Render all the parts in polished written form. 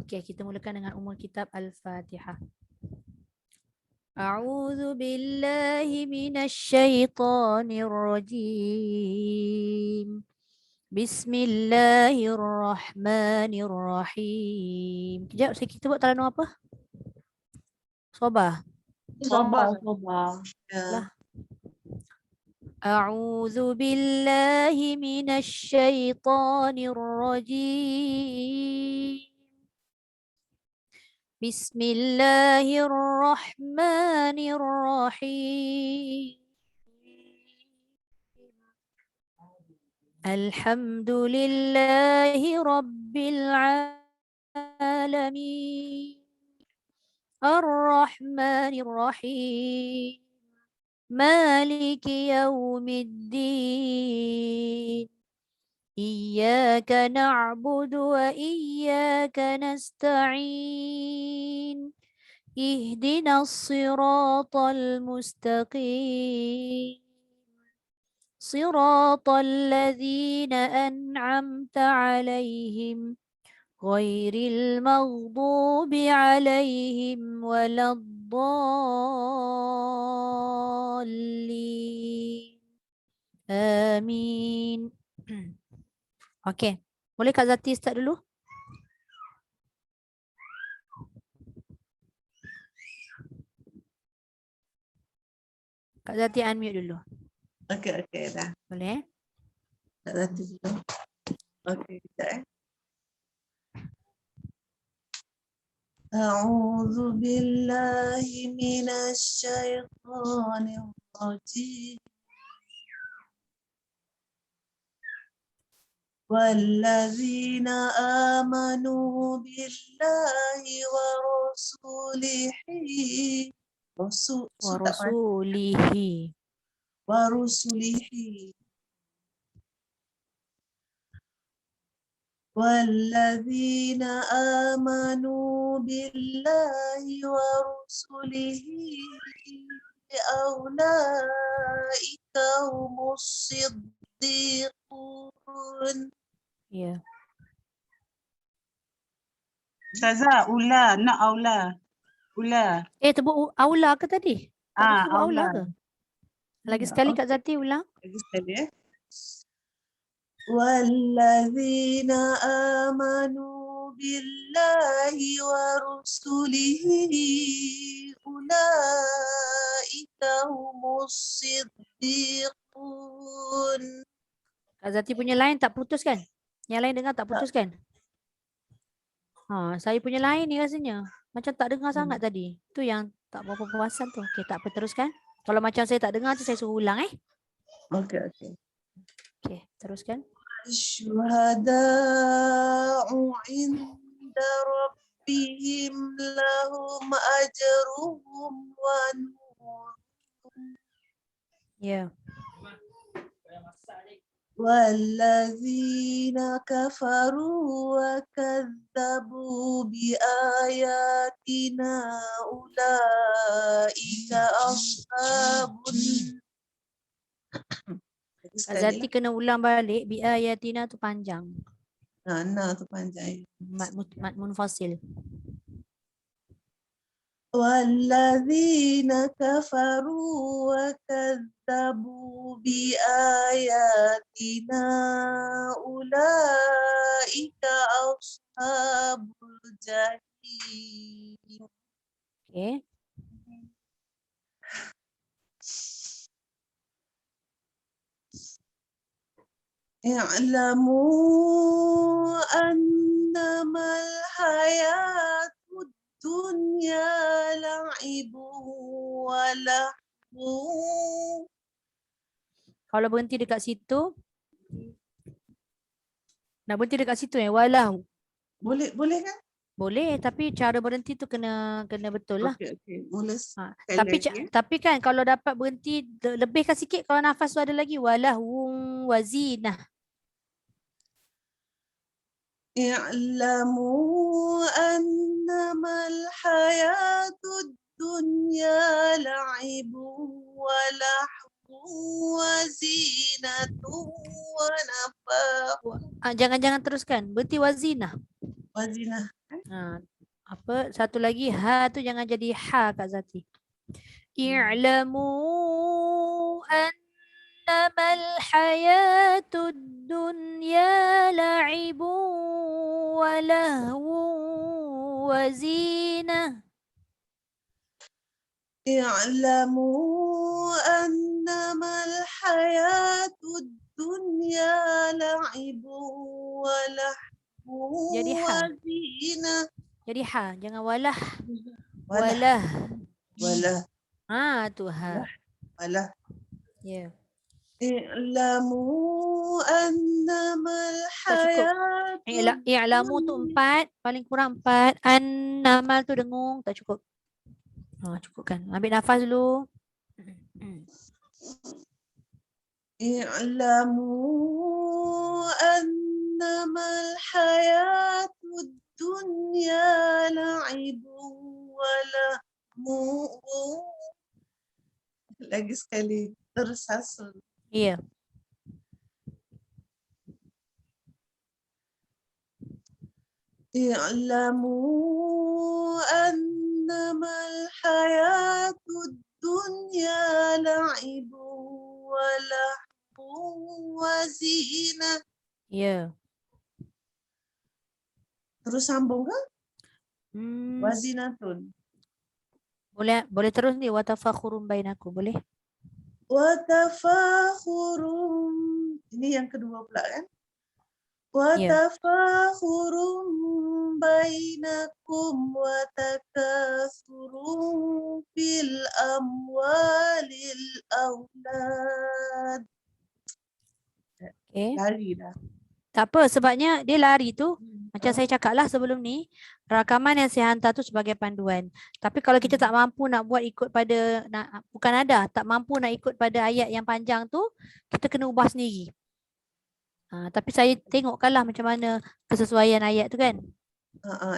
Okey, kita mulakan dengan Ummul Kitab Al-Fatihah. A'udzu billahi minasyaitonir rajim. Bismillahirrahmanirrahim. Kejap, kita buat talanum apa? Sobah. Sabar. Lah. A'udzu billahi minasyaitonir rajim. Bismillahirrahmanirrahim. Alhamdulillahi rabbil alamin. Ar-Rahmanir Rahim. Maliki yaumiddin. Iyyaka na'budu wa iyyaka nasta'in. Ihdinas siratal mustaqim. Siratal ladzina an'amta 'alaihim ghairil maghdubi 'alaihim waladdallin. Amin. Okey. Boleh Kak Zati start dulu? Kak Zati unmute dulu. Okey, dah. Boleh? Tak nanti dulu. Okey, kita A'udzu billahi minasyaitonir rajim. Walladzina amanu billahi wa rasulihi wa rusulihi والذين آمنوا بالله ورسله أولئك هم الصديقون. Ya. Ustazah, ula, nak aula. Ula. Tebuk aula ke tadi? Tadi sebut aula ke? Lagi sekali Kak Zati ulang. Lagi sekali والذين آمنوا بالله ورسله أولئك هم الصديقون. Kak Zati punya line tak putus kan? Yang lain dengar tak putus kan? Saya punya line ni rasanya macam tak dengar sangat tadi. Tu yang tak berapa puasan tu. Okey, tak apa, teruskan. Kalau macam saya tak dengar tu saya suruh ulang Okey. Okey, teruskan. Syuhada'u inda rabbihim lahum ajruhum wa nuruhum. Ya. Walladzina kafaru wa kadzabu bi ayatina ulaika ashabun. Kak Zati kena ulang balik. Bi ayatina tu panjang. Nah tu panjang. Mat munfasil. Walladzina kafaru wa kadzabu bi ayatina ulaika ashabul jahim. Okey. I'lamu annamal hayatud dunya la'ibu wa lahu. Kalau berhenti dekat situ, nak berhenti dekat situ walau. Boleh kan? Boleh, tapi cara berhenti tu kena betul lah. Okey. Boleh. Tapi kan kalau dapat berhenti lebihkan sikit kalau nafas tu ada lagi walahu wazinah. I'lamu annamal hayatud dunya la'ibu wa lahu wa zinatu wa nafah. Jangan teruskan. Berhenti wazinah. Wazinah. Apa satu lagi ha tu jangan jadi ha Kak Zati. I'lamu annamal hayatud dunya la'ibu wa lahu wa zinah. اعلموا أنما الحياة الدنيا لعب ولهو Jadi ha. وزينة. Jadi ha, jangan walah. وله Walah. وله Tu ha. وله. Ya. اعلموا أنما Tak cukup. الحياة I'lamu tu 4, paling kurang 4. An-namal tu dengung, tak cukup. Cukupkan. Ambil nafas dulu. اعلموا أنما الحياة الدنيا لعب ولهو. Lagi sekali terus hasil. Ya. اعلموا أنما الحياة الدنيا لعب ولهو وزينة. Ya. Terus sambung kan? Hmm, Wazinatun. boleh terus ni watafakhurun bainakum, boleh? Watafakhurun. Ini yang kedua pula kan? Watafakhurun bainakum watakasurun fil amwalil aulad. Okay. Lari dah. Tak apa, sebabnya dia lari tu. Macam saya cakap lah sebelum ni, rakaman yang saya hantar tu sebagai panduan. Tapi kalau kita tak mampu nak buat ikut pada, bukan ada, tak mampu nak ikut pada ayat yang panjang tu, kita kena ubah sendiri. Tapi saya tengokkanlah macam mana kesesuaian ayat tu kan.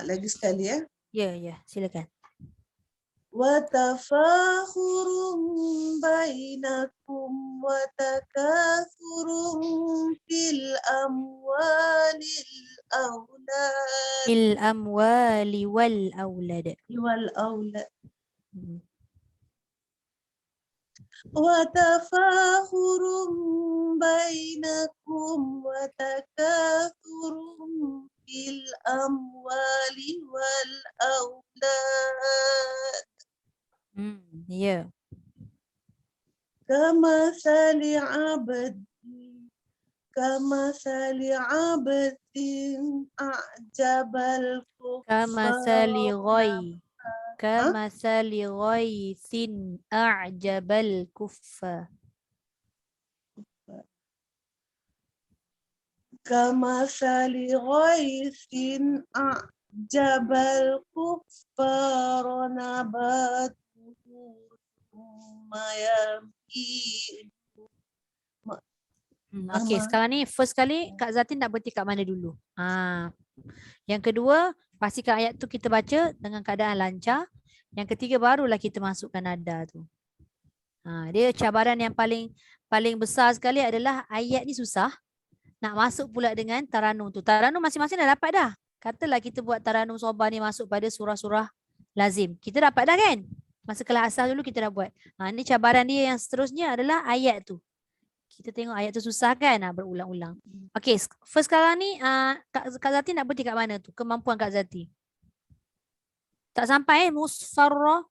Lagi sekali ya. Ya, silakan. Watafakhurun bainakum watakasurun fil amwalil aulad. Fil amwali wal aulad. Wal aulad. Watafakhurun bainakum watakasurun fil amwali wal aulad. Ya. Kamathali abdin a'jabal Kamathali kuffar. Kamathali ghaisin a'jabal kuffar. Kamathali ghaisin a'jabal kuffar nabatuhu thumma yamid. Okey, sekarang ni first kali Kak Zati nak berhenti kat mana dulu? Yang kedua, pastikan ayat tu kita baca dengan keadaan lancar. Yang ketiga barulah kita masukkan nada tu. Dia cabaran yang paling besar sekali adalah ayat ni susah. Nak masuk pula dengan taranum tu. Taranum masing-masing dah dapat dah. Katalah kita buat taranum sobah ni masuk pada surah-surah lazim. Kita dapat dah kan? Masa kelas asal dulu kita dah buat. Ni cabaran dia yang seterusnya adalah ayat tu. Kita tengok ayat tu susah kan? Berulang-ulang. Okey, first sekarang ni Kak Zati nak berhenti kat mana tu? Kemampuan Kak Zati. Tak sampai musfarrah.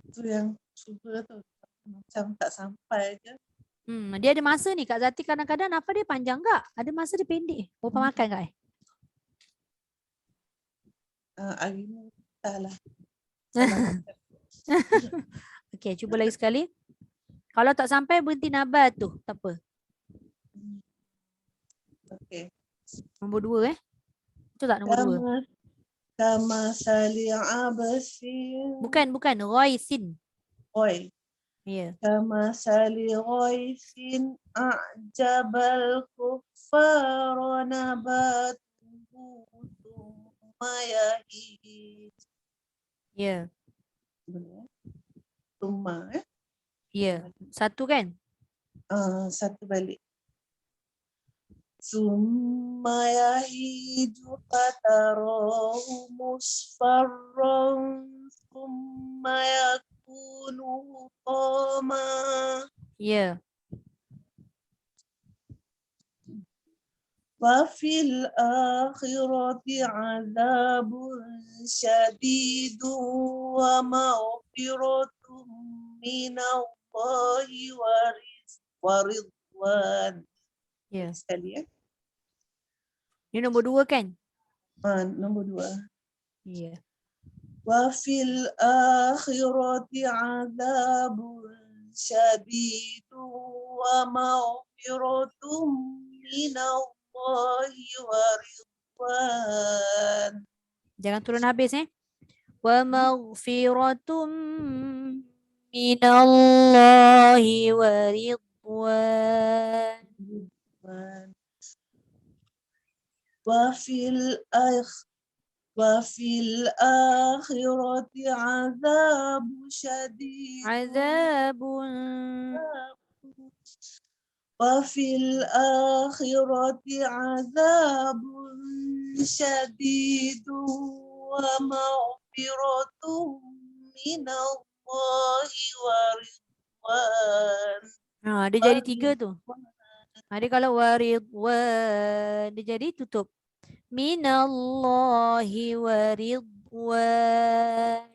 Itu yang suka tu. Macam tak sampai je. Dia ada masa ni Kak Zati kadang-kadang nafas dia panjang tak? Ada masa dia pendek. Berapa makan Kak? Hari ni dah lah. Okey, cuba lagi sekali. Kalau tak sampai berhenti nabat tu, tak apa. Okey. Nombor 2 Betul tak nombor 2? Kamathali absin. Bukan, ghaisin. Oi. Ya. Kamathali ghaisin a'jabal kuffar nabatuhu thumma yahij. Ya. Thumma Ya. Satu kan? Satu balik. ثم يهيج فتراه مصفرا ثم يكون حطاما. Ya. وفي الآخرة عذاب شديد ومغفرة من الله ورضوان. Ya. Sekali ya. Ini nombor 2 kan? Nombor 2. Ya. وفي الآخرة عذاب شديد ومغفرة من الله ورضوان. Jangan turun habis Wa maghfiratum minallahi wa ridwan. وفي الآخرة عذاب شديد Azabun. وفي الآخرة عذاب شديد ومغفرة من الله ورضوان. Dia jadi 3 tu. Dia kalau wa ridwan, dia jadi tutup. Minallahi wa ridwan.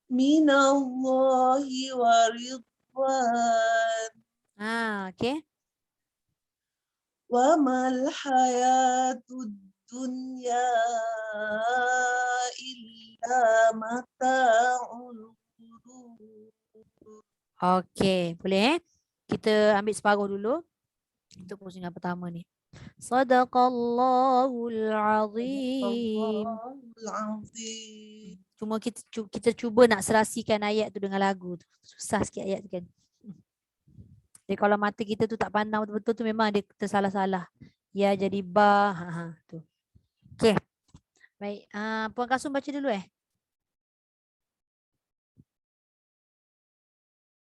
من الله ورضوان. Okay. وما الحياة الدنيا إلا متاع الغرور. Okay, boleh Kita ambil separuh dulu untuk pusingan pertama ni. Sadaqallahul azim. العظيم. Cuma kita cuba nak serasikan ayat tu dengan lagu tu. Susah sikit ayat tu kan. Jadi kalau mata kita tu tak pandang betul-betul tu memang dia tersalah-salah. Ya jadi ba. Tu. Okey. Baik. Puan Kasum baca dulu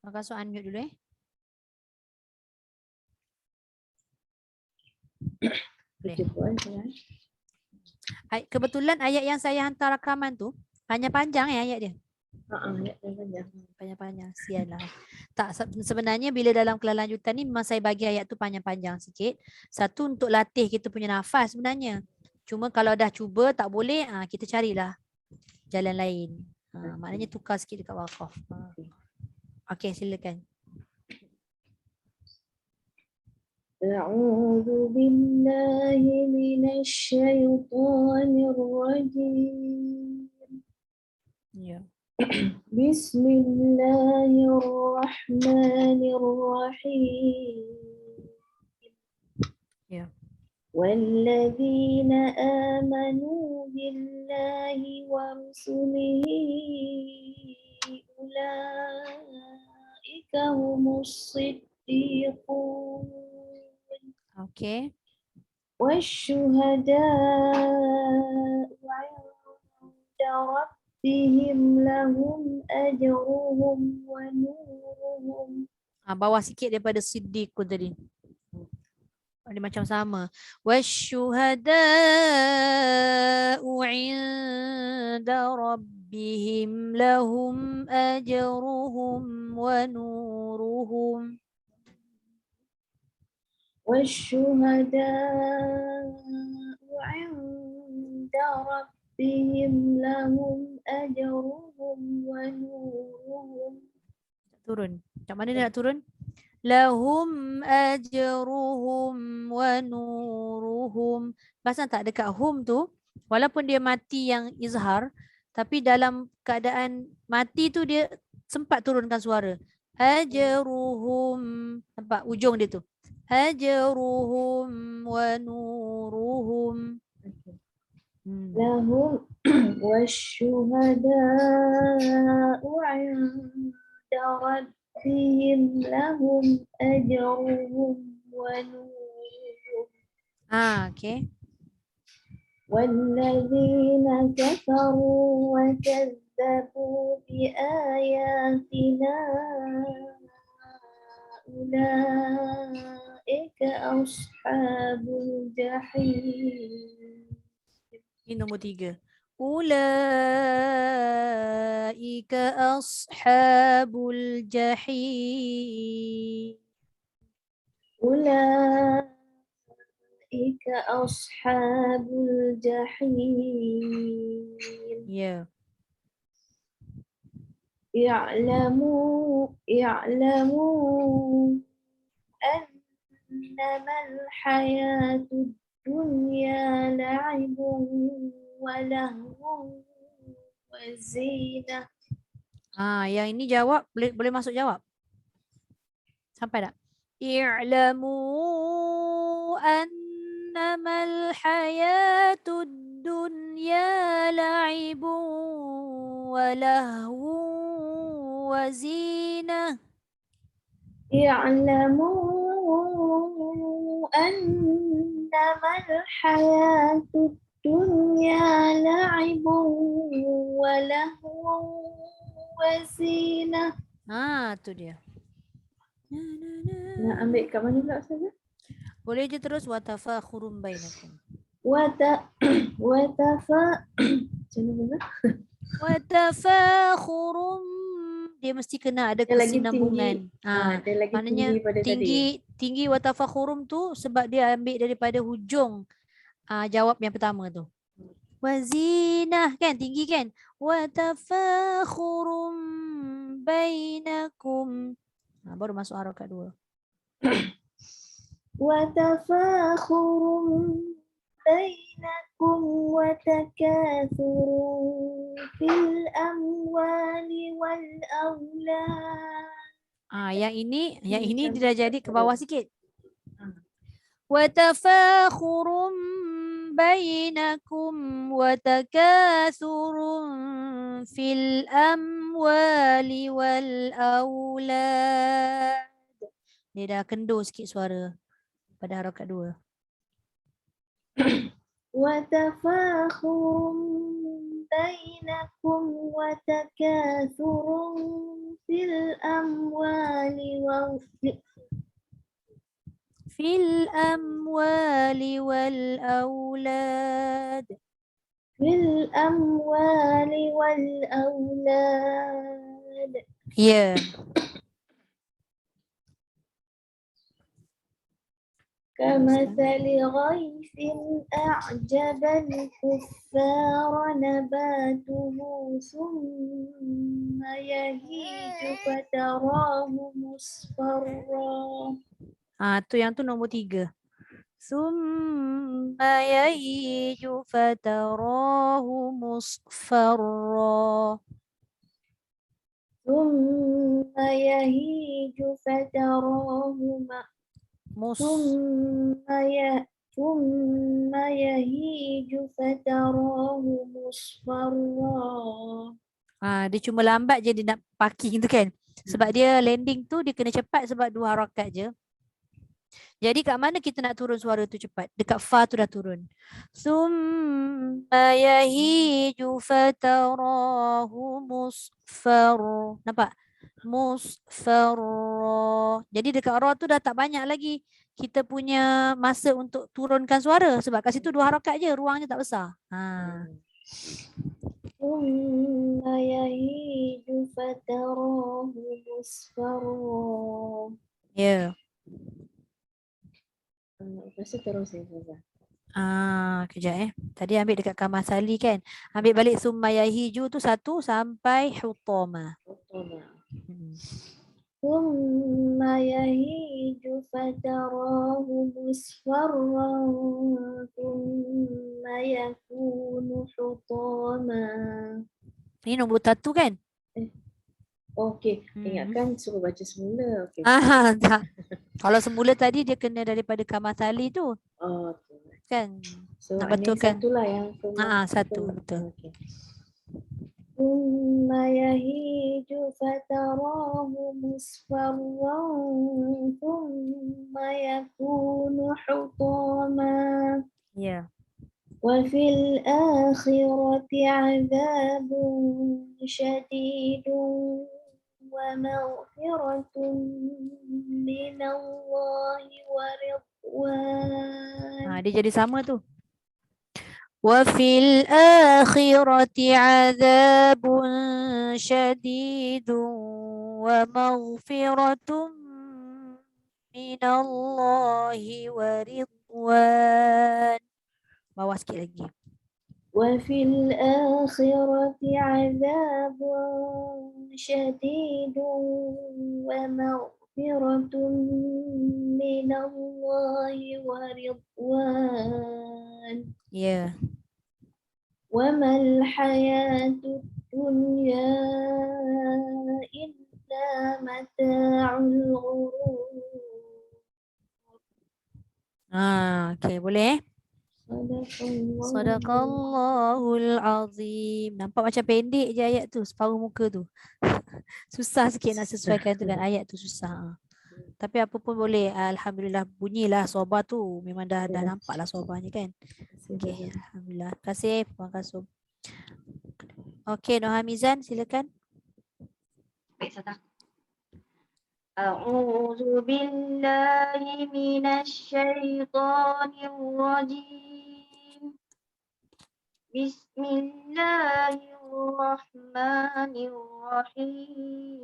Puan Kasum unmute dulu Boleh. Kebetulan ayat yang saya hantar rakaman tu panjang-panjang ayat dia. Ayat yang panjang. Panjang-panjang. Sialah. Tak, sebenarnya bila dalam kelanjutan ni memang saya bagi ayat tu panjang-panjang sikit. Satu untuk latih kita punya nafas sebenarnya. Cuma kalau dah cuba tak boleh, kita carilah jalan lain. Maknanya tukar sikit dekat wakaf. Okey, silakan. أعوذ بالله من الشيطان الرجيم. Ya. بسم الله الرحمن الرحيم. Ya. والذين آمنوا بالله ورسله أولئك هم الصديقون Okey. والشهداء عند ربهم لهم أجرهم ونورهم. Bawah sikit daripada siddiqun tadi. Dia macam sama. Wasyuhada'u 'inda rabbihim lahum ajruhum wa nuruhum. والشهداء عند ربهم لهم أجرهم ونورهم. Turun. Macam mana dia nak turun? Lahum ajruhum wa nuruhum. Pasal tak dekat hum tu, walaupun dia mati yang izhar, tapi dalam keadaan mati tu dia sempat turunkan suara. Ajruhum. Nampak ujung dia tu. Ajruhum wa nuruhum. لهم والشهداء عند ربهم لهم أجرهم ونورهم. Okay. والذين كفروا وكذبوا بآياتنا أولئك أصحاب الجحيم. Ini nombor 3. Ulaika ashabul jahim. أولئك أصحاب الجحيم. Ya. اعلموا أنما الحياة الدنيا لعب ولهو وزينة. Yang ini jawab, boleh masuk jawab. Sampai tak? I'lamu annamal hayatud dunya la'ibun wa lahwun wa zinah. اعلموا أنما الحياة الدنيا لعب ولهو وزينة. Tu dia. Nak ambil kat mana pula Ustazah? Boleh je terus wa tafakhurum bainakum. Macam mana? Wa tafakhurum, dia mesti kena ada Dia lagi kesinambungan. Dia lagi Maknanya tinggi pada tadi. tinggi wa tafakhurum tu sebab dia ambil daripada hujung jawab yang pertama tu. Wazinah kan tinggi kan? Wa tafakhurum bainakum. Baru masuk harakat 2. وتفاخر بينكم وتكاثر في الأموال والأولاد. Yang ini Macam dia dah jadi ke bawah sikit. Ah. Wa tafakhurum bainakum wa takatsurun fil amwali wal aulad. Dia dah kendur sikit suara pada harakat 2. وتفاخر بينكم وتكاثر في الأموال Fil amwali wal aulad. Ya. كمثل غيث أعجب الكفار نباته ثم يهيج فتراه مصفرا. Yang tu nombor 3. Summa yahiju fatarahu musfarra. ثم يهيج فتراه ثم يهيج فتراه مصفرا. Dia cuma lambat je dia nak parking tu kan. Sebab dia landing tu dia kena cepat sebab 2 harakat je. Jadi kat mana kita nak turun suara tu cepat? Dekat fa tu dah turun. Summa yahiju fatarahu musfar. Nampak? Musfarra. Jadi dekat ra tu dah tak banyak lagi kita punya masa untuk turunkan suara. Sebab kat situ 2 harakat je, ruangnya tak besar. ثم يهيج فتراه مصفرا. Ya. Lepas tu terus ya Ustazah. Kejap Tadi ambil dekat Kamasali kan. Ambil balik summa yahiju tu 1 sampai hutama. ثم يهيج فتراه مصفرا ثم يكون حطاما. Ini nombor 1 kan? Okey, ingatkan suruh baca semula. Okey. Tak. Kalau semula tadi dia kena daripada Kamasali tu. Okey. Kan? So Nak betulkan. satulah yang Satu betul. Okay. ثم يهيج فتراه مصفرا ثم يكون حطاما. Ya. وفي الآخرة عذاب شديد ومغفرة من الله Dia jadi sama tu. Wa fil akhirati adzabun syadidun wa maghfiratun minallahi wa ridwan. Bawah sikit lagi. وفي الآخرة عذاب شديد ومغفرة من الله ورضوان Ya. وما الحياة الدنيا إلا متاع الغرور. Okey, boleh? Sadaqallahul azim. Nampak macam pendek je ayat tu, separuh muka tu. Susah sikit nak sesuaikan tu kan, ayat tu susah. Tapi apa pun boleh. Alhamdulillah bunyilah soba tu. Memang dah nampak lah sobanya kan. Okey, alhamdulillah. Terima kasih Puan Kasum. Okey, Nur Hamizan silakan. Baik, Ustazah. A'udzu billahi minasy syaithanir rajim. Bismillahirrahmanirrahim.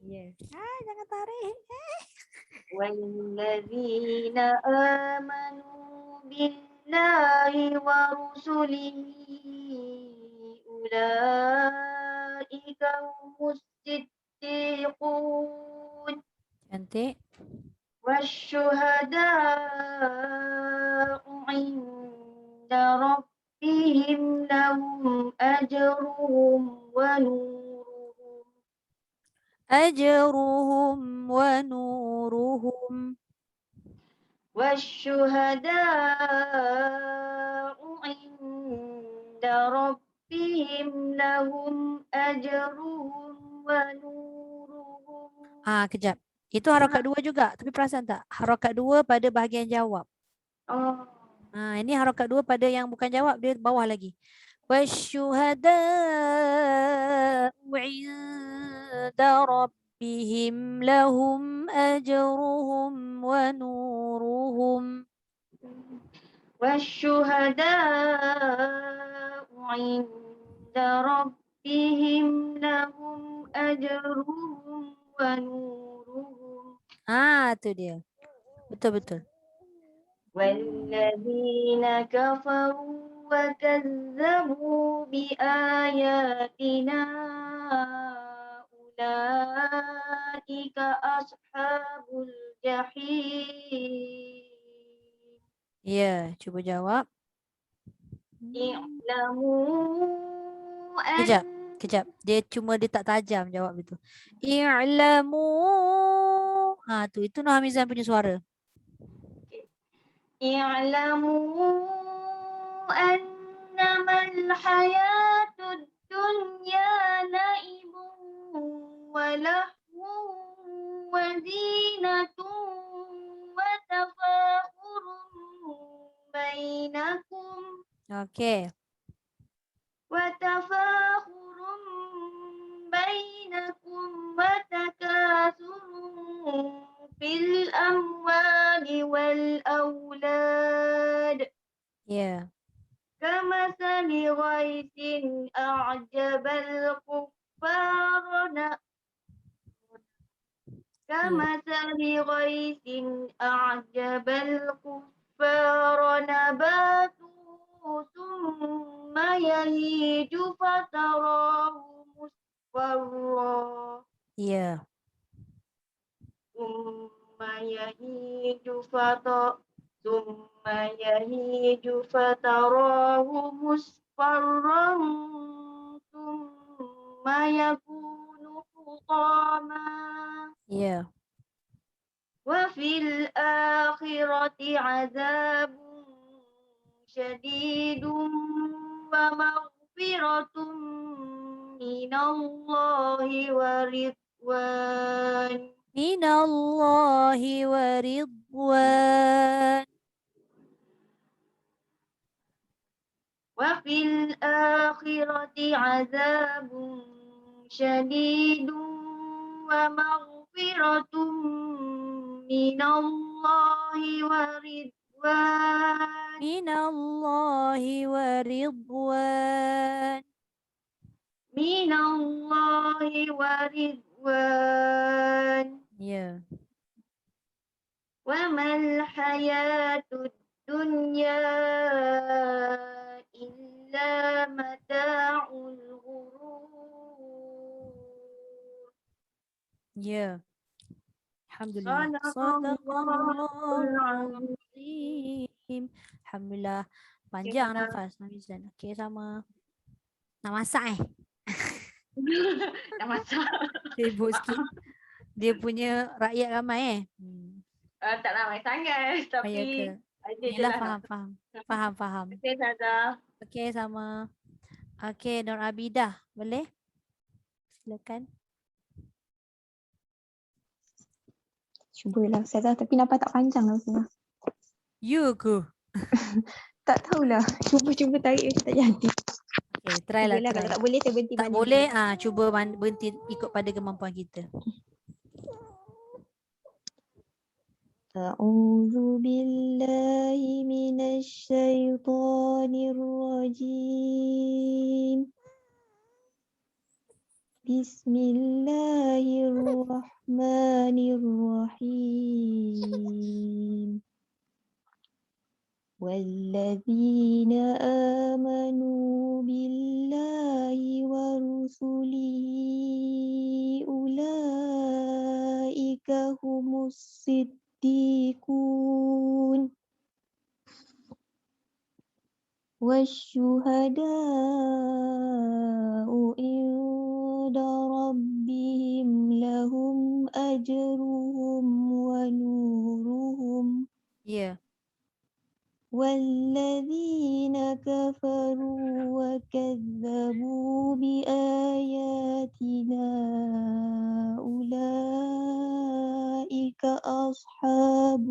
Yes. Jangan tarik. وَالَّذِينَ آمَنُوا بِاللَّهِ وَرُسُلِهِ أُولَئِكَ هُمُ الصِّدِّيقُونَ Cantik. وَالشُّهَدَاءُ عِندَ رَبِّهِمْ لَهُمْ أَجْرُهُمْ وَنُورُهُمْ Ajruhum wa nuruhum. والشهداء عند ربهم لهم أجرهم ونورهم. Kejap. Itu harakat dua juga. Tapi perasan tak? Harakat dua pada bahagian jawab. Oh, Ini harakat dua pada yang bukan jawab, dia bawah lagi. Wasyuhada'u 'inda rabbihim lahum ajruhum wa nuruhum. والشهداء عند ربهم لهم أجرهم ونورهم. Tu dia. Betul-betul. والذين كفروا وكذبوا بآياتنا أولئك أصحاب الجحيم. Ya, cuba jawab. اعلموا Kejap. Dia tak tajam jawab itu. I'lamu. Itu Nur Hamizan punya suara. اعلموا أنما الحياة الدنيا لعب ولهو وزينة وتفاخر بينكم Okey. وتكاثر في الأموال والأولاد Ya. كمثل غيث أعجب الكفار نباته ثم يهيج فتراه مصفرا Ya. ثم يهيج فتراه مصفرا ثم يكون حطاما. Ya. وفي الآخرة عذاب شديد ومغفرة من الله ورضوان. Minallahi wa ridwan. وفي الآخرة عذاب شديد ومغفرة من الله ورضوان. Minallahi wa ridwan. Minallahi wa ridwan. Ya. Wa mal hayatud dunya illa mata'ul ghurur. Ya. Alhamdulillah. Sadaqallahul Sadaqallahul azim. azim. Alhamdulillah. Panjang Kita- nafas Nafizan. Okey, sama. Nak masak Dah masak. Sibuk sikit. Dia punya rakyat ramai Tak ramai sangat Ya ke? tapi ada je Yelah, lah. faham. Okay, Saza. Okey, sama. Okey, Nur Abidah. Boleh? Silakan. Cubalah Ustazah, tapi nampak tak panjang lah Ustazah. You ke? Tak tahulah. Cuba tarik macam tak jadi. Okey, try lah. Cubalah, kalau tak boleh saya berhenti Tak mana boleh, dulu. cuba berhenti ikut pada kemampuan kita. A'udzu billahi minasy syaithanir rajim. Bismillahirrahmanirrahim. والذين آمنوا بالله ورسله أولئك هم الصديقون والشهداء عند ربهم لهم أجرهم ونورهم Ya. والذين كفروا وكذبوا بآياتنا أولئك أصحاب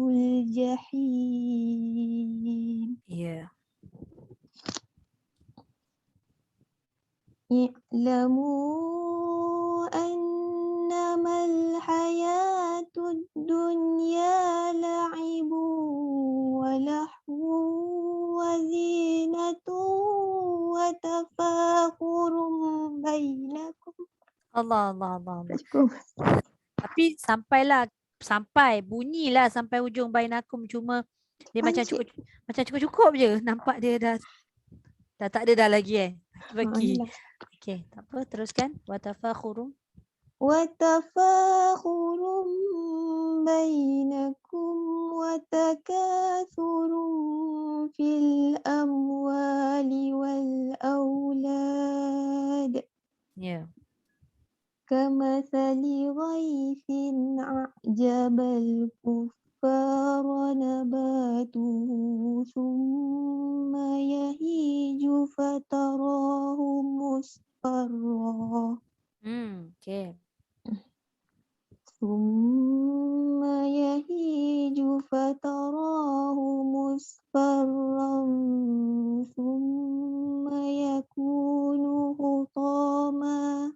الجحيم Ya. اعلموا أنما الحياة الدنيا لعب ولهو وزينة وتفاخر بينكم. Allah. Tapi sampai bunyilah sampai ujung bainakum, cuma dia macam Pancit. cukup je. Nampak dia dah tak ada dah lagi bagi. Inilah. Okey, tak apa, teruskan. Wa tafakhurum. وتفاخر بينكم وتكاثر في الأموال والأولاد Ya. كمثل غيث أعجب الكفار نباته ثم يهيج فتراه مصفرا Okey. ثم يهيج فتراه مصفرا ثم يكون حطاما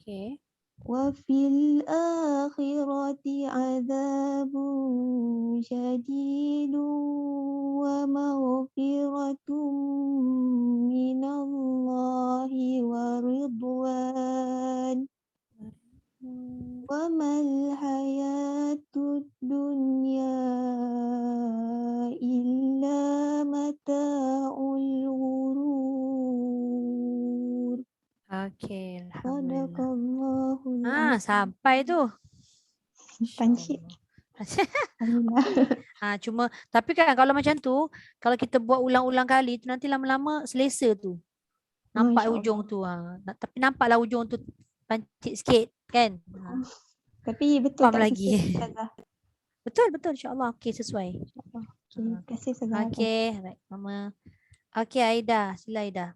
Okey. وفي الآخرة عذاب شديد ومغفرة من الله ورضوان وما الحياة الدنيا إلا متاع الغرور. Okey, alhamdulillah. Sadaqallahul azim. Sampai tu. Pancit. Alhamdulillah. Cuma tapi kan kalau macam tu, kalau kita buat ulang-ulang kali tu nanti lama-lama selesa tu. Nampak InsyaAllah. ujung tu. Tapi nampaklah ujung tu pancit sikit kan. Tapi betul Faham tak lagi. sesuai Ustazah? Betul insya-Allah. Okey, sesuai. Okay, terima kasih Ustazah. Okey, right, Mama. Okey, Aida, sila Aida.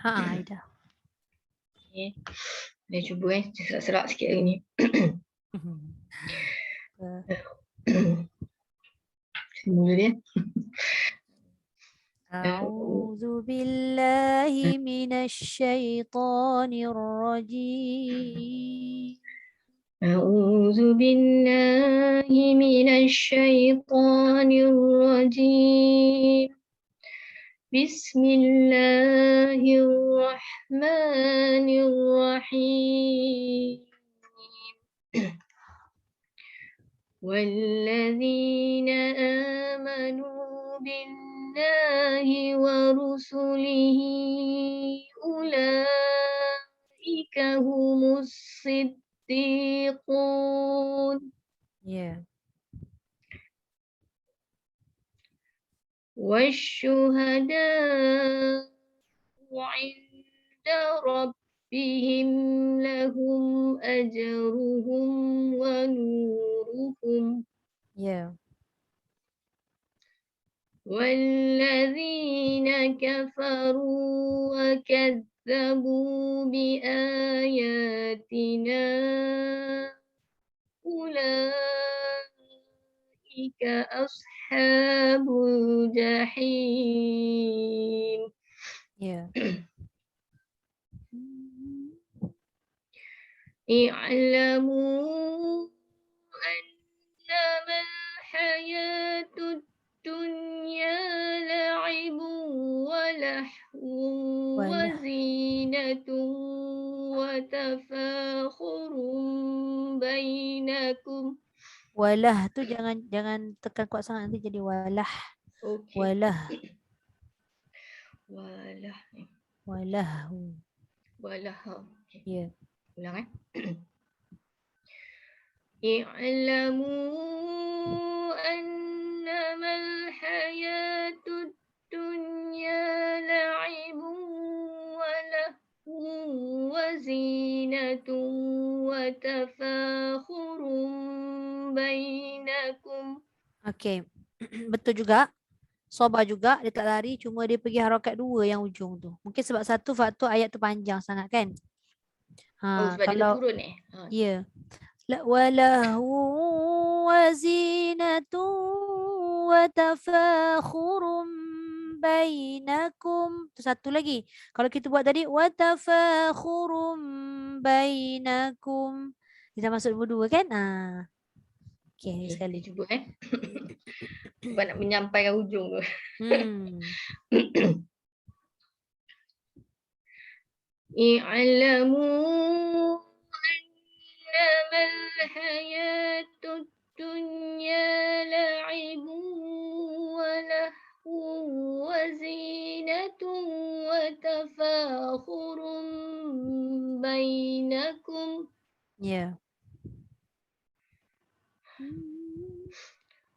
Aida. Okay. Saya cuba serak-serak sikit hari ni. Mula dia. A'udzu billahi minasy syaithanir rajim. أعوذ بالله من الشيطان الرجيم. بسم الله الرحمن الرحيم. والذين آمنوا بالله ورسله أولئك هم الصديقون Ya. والشهداء عند ربهم لهم أجرهم ونورهم. Ya. والذين كفروا وكذبوا بآياتنا أولئك أصحاب الجحيم. Ya. اعلموا أنما الحياة الدنيا لعب ولهو وزينة وتفاخر بينكم. Walah tu jangan tekan kuat sangat, nanti jadi walah. Okey. Walah. Walah. Walahu. Walah. Okey. Ya. Ulang اعلموا أنما الحياة الدنيا لعب ولهو وزينة وتفاخر بينكم. Okey. Betul juga. Soba juga, dia tak lari, cuma dia pergi harakat dua yang ujung tu. Mungkin sebab satu faktor ayat tu panjang sangat kan? Sebab dia Kalau turun ya. Walahu wazinatu wa tafakhurum bainakum. Tu satu lagi. Kalau kita buat tadi wa tafakhurum bainakum. Dia dah masuk nombor dua kan? Okey, sekali. Cuba sebab nak menyampaikan hujung tu. اعلموا أنما الحياة الدنيا لعب ولهو وزينة وتفاخر بينكم. Ya.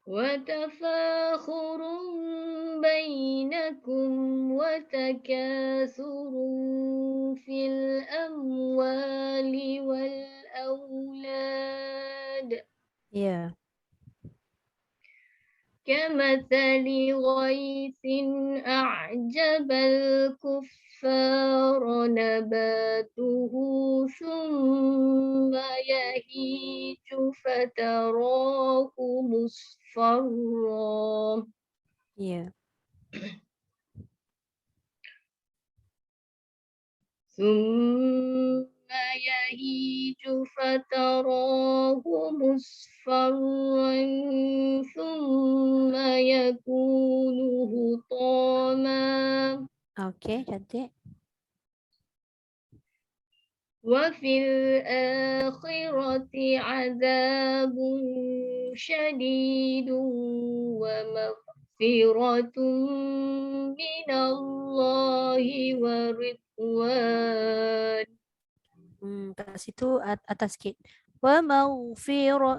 وتفاخر بينكم وتكاثر في الأموال والأولاد. Ya. كمثل غيث أعجب الكفار نباته ثم يهيج فتراه مصفرا. Ya. ثم يهيج فتراه مصفرا ثم يكون هطاما. Okey, cantik. وفي الآخرة عذاب شديد ومغفرة من الله ورضوان. Kat situ atas sikit. Wa maghfiratum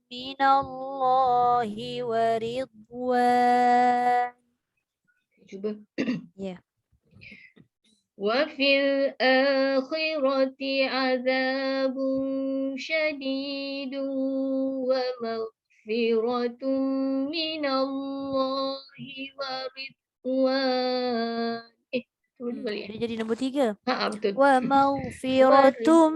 minallahi wa ridwan. Cuba. Ya. وفي الآخرة عذاب شديد ومغفرة من الله ورضوان. Dia jadi nombor 3. Betul. Wa maghfiratum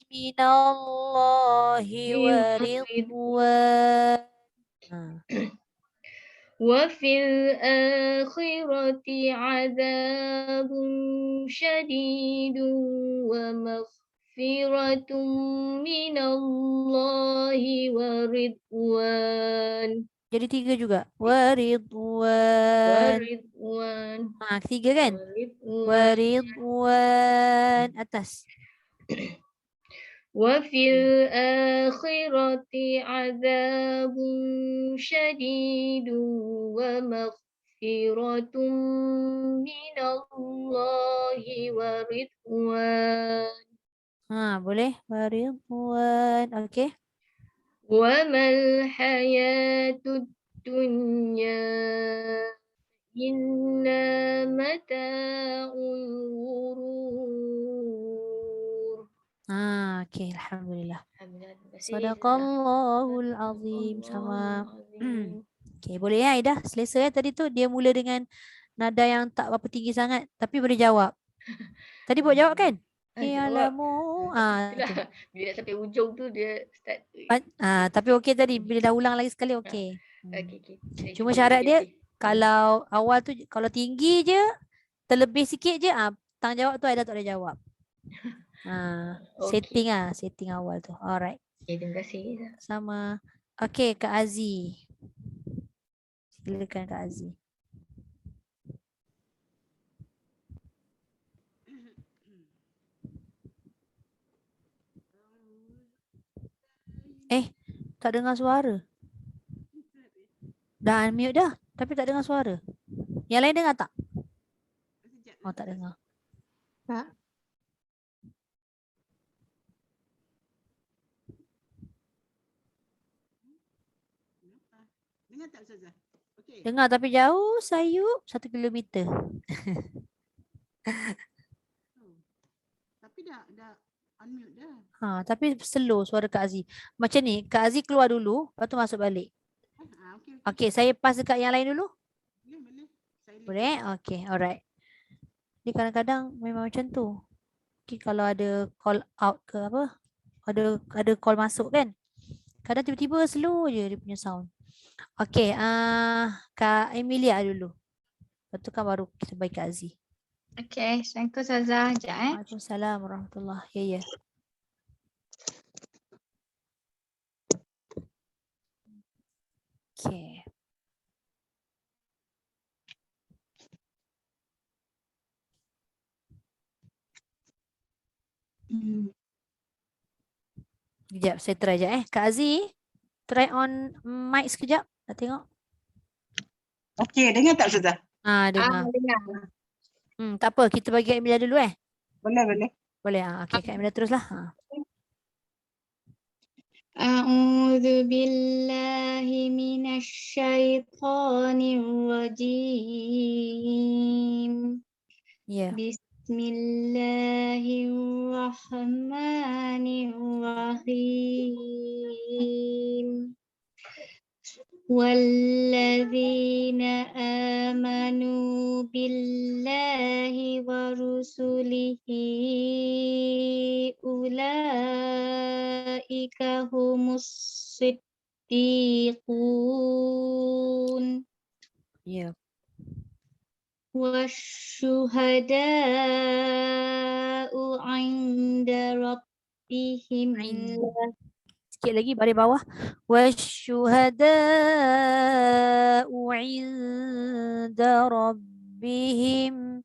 minallahi wa ridwan. وفي الآخرة عذاب شديد ومغفرة من الله ورضوان. Jadi 3 juga. Waridwan. ورضوان. Ketiga kan? ورضوان. Waridwan. Atas. وفي الآخرة عذاب شديد ومغفرة من الله ورضوان. Boleh. Waridwan. Okey. وما الحياة الدنيا إلا متاع الغرور. Okey. Alhamdulillah. Alhamdulillah. Sadaqallahul azim. Sama. Okey, boleh ya Aida? Selesa ya tadi tu. Dia mula dengan nada yang tak berapa tinggi sangat. Tapi boleh jawab. Tadi buat jawab kan? Ya'lamu. Tu. Itulah. Bila dah sampai ujung tu dia start. Tapi okey tadi. Bila dah ulang lagi sekali okey. Okey. Cuma syarat dia kalau awal tu kalau tinggi je, terlebih sikit je, tanggungjawab tu Aida tak boleh jawab. Setting setting awal tu. Alright. Okay, terima kasih. Sama. Okey, Kak Azi. Silakan Kak Azi. Tak dengar suara. Dah unmute dah, tapi tak dengar suara. Yang lain dengar tak? Oh, tak dengar. Tak. Dengar tak Ustazah? Okey. Dengar tapi jauh sayup 1 kilometer. Tapi dah unmute dah. Tapi slow suara Kak Azi. Macam ni, Kak Azi keluar dulu, lepas tu masuk balik. Okey. Okey, saya pass dekat yang lain dulu. Boleh. Silent. Boleh? Okey, alright. Dia kadang-kadang memang macam tu. Okay, kalau ada call out ke apa, ada call masuk kan. Kadang tiba-tiba slow je dia punya sound. Okey, Kak Emilia dulu. Lepas tu kan baru kita bagi Kak Azi. Okay, Assalamualaikum Ustazah. Sekejap Waalaikumsalam warahmatullahi. Ya. Okey. Sekejap, saya try je Kak Azi, try on mic sekejap. Nak tengok. Okey, dengar tak Ustazah? Dengar. dengar. Tak apa, kita bagi Kak Emilia dulu Boleh. Boleh. Okey, Kak Emilia teruslah. A'udzu billahi minasyaitonir rajim. Ya. Bismillahirrahmanirrahim. والذين آمنوا بالله ورسله أولئك هم الصديقون Ya. والشهداء عند ربهم Sikit lagi baris bawah. Wasyuhada'u 'inda rabbihim.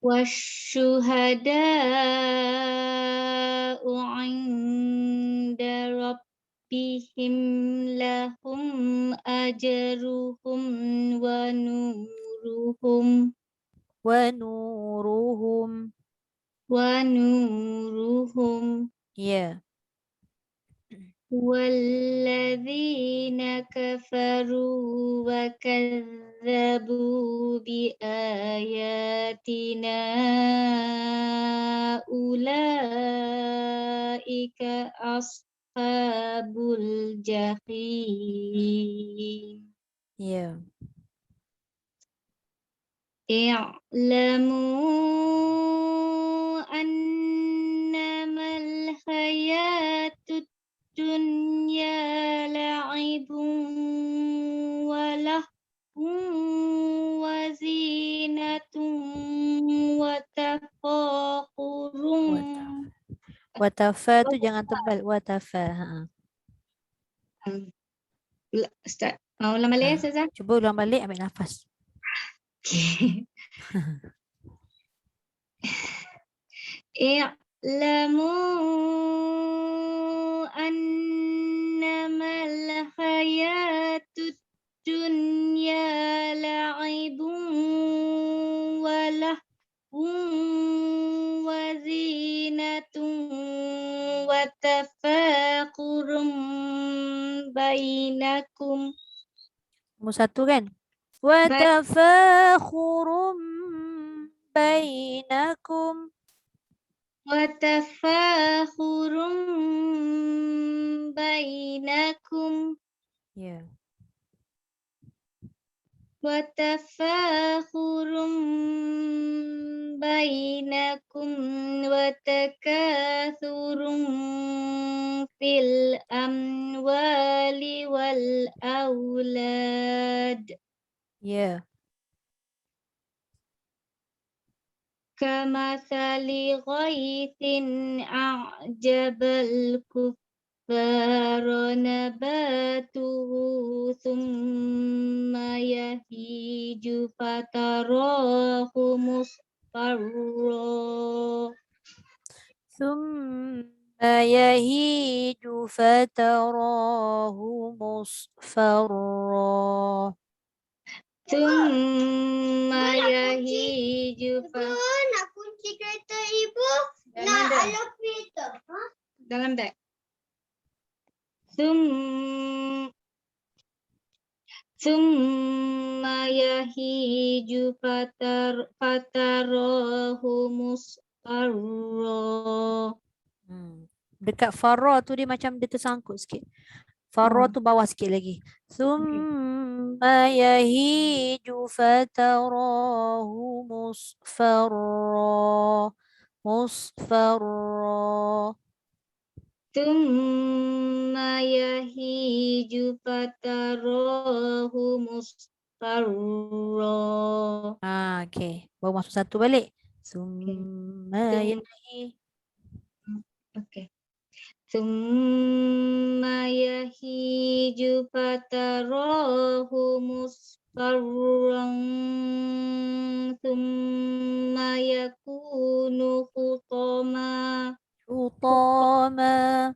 والشهداء عند ربهم لهم أجرهم ونورهم. Ya. والذين كفروا وكذبوا بآياتنا أولئك أصحاب الجحيم. Ya. اعلموا أنما الحياة الدنيا لعب Watafa tu jangan tebal. Watafa. Ha. Ustaz, ulang balik ya, Ustazah. Cuba ulang balik, ambil nafas. Okay. I'lamu annamal hayatud dunya la'ibun wa lahwun wa zinatun wa tafaqurun bainakum. Nombor 1 kan? Watafakhurum bainakum. Watafakhurum bainakum. Ya. Watafakhurum bainakum watakathurum fil amwali wal aulad. Ya. Kamathali ghaithin a'jabal kuffara nabatuhu thumma yahiju fatarahu musfarra. Thumma yahiju fatarahu musfarra. Thumma yahiju Nak kunci kereta ibu. Nak elevator. dalam beg. Thumma yahiju fatarahu musfarra. Dekat farra tu dia macam dia tersangkut sikit. Farra tu bawah sikit lagi. Thumma yahiju fatarahu musfarra. Musfarra. Thumma yahiju fatarahu musfarra. Okey. Baru masuk 1 balik. Thumma yahiju. Okay. Thumma yahiju fatarahu musfarran thumma yakunu hutama. Hutama.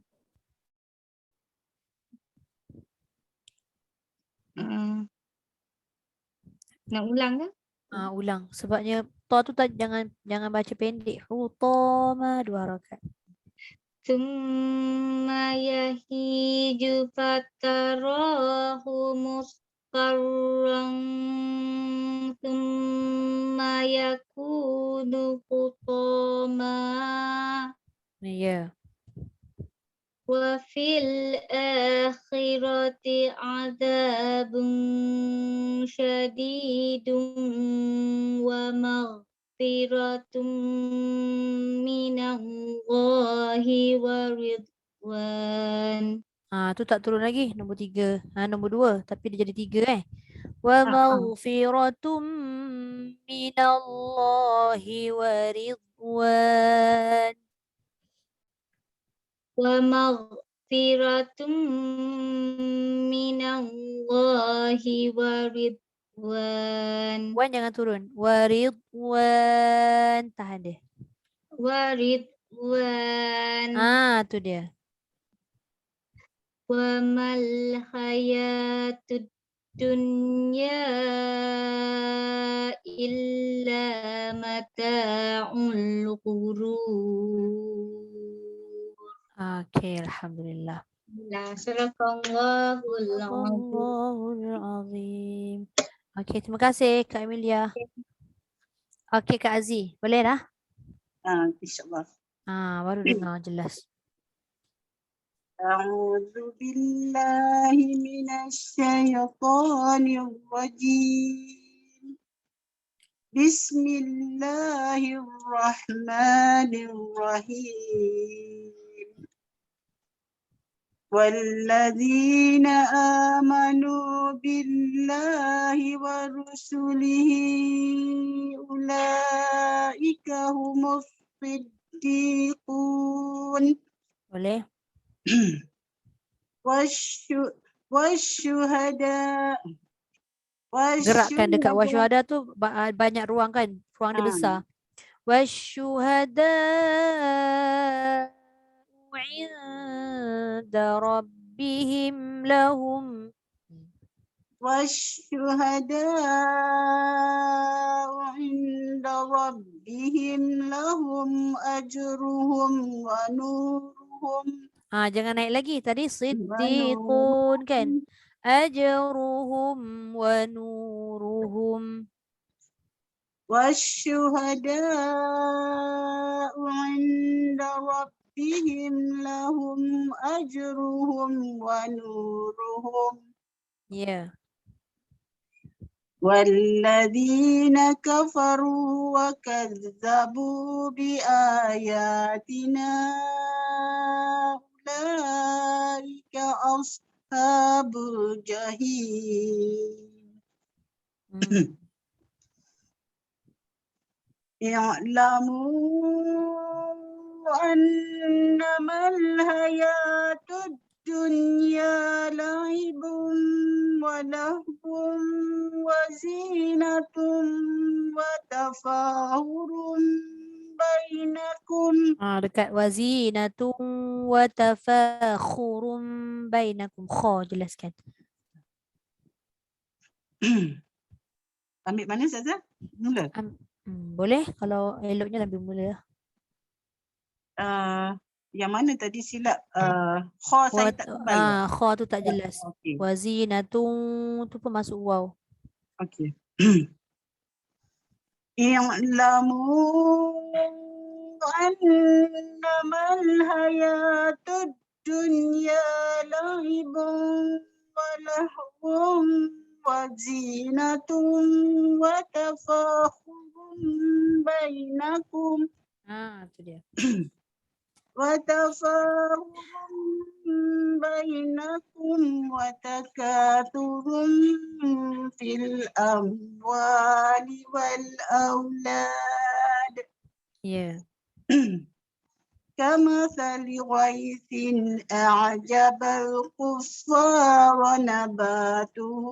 Nak ulang ke? Ulang. Sebabnya ta tu tak jangan baca pendek. Hutama 2 harakat. Thumma yahiju fatarahu musfarran thumma yakunu hutama. Ya. Wa fil akhirati azabun syadidun wa maghfiratun minallahi wa ridwan. Tu tak turun lagi nombor 3. Nombor 2 tapi dia jadi 3 Wa maghfiratum minallahi wa ridwan. Wa maghfiratum minallahi wa ridwan. Wan jangan turun. Wa ridwan. Tahan dia. Wa ridwan. Tu dia. Wa mal hayatud dunya illa mata'ul ghurur. Okey, alhamdulillah. Sadaqallahul Azim. Okey, terima kasih Kak Emilia. Okey Kak Aziz, boleh dah? InsyaAllah. Baru dengar jelas. A'udzu billahi minasyaitonir rajim. Bismillahirrahmanirrahim. والذين آمنوا بالله ورسله أولئك هم الصديقون Boleh? Wasyuhada. Gerakkan dekat Wasyuhada. wasyuhada tu banyak ruang kan? Ruang dia Ah. besar. Wasyuhada inda rabbihim lahum. والشهداء عند ربهم لهم أجرهم ونورهم Jangan naik lagi. Tadi siddiqun ونورهم kan? Ajruhum wa nuruhum. والشهداء عند ربهم لهم أجرهم ونورهم Ya. والذين كفروا وكذبوا بآياتنا أولئك أصحاب الجحيم اعلموا أنما الحياة الدنيا لعب ولهو وزينة وتفاخر بينكم Dekat wazinatun wa tafakhurum bainakum. Kha jelaskan. Ambil mana Ustazah? Mula. Boleh kalau eloknya ambil mula. Yang mana tadi silap kha saya tak tebal. Kha tu tak jelas. Okey. Wazinatun tu pun masuk waw. Okey. I'lamu annamal hayatud dunya la'ibun wa lahwun wa zinatun wa tafakhurun bainakum Tu dia. وتفاخر بينكم وتكاثر في الأموال والأولاد Ya. كمثل غيث أعجب الكفار نباته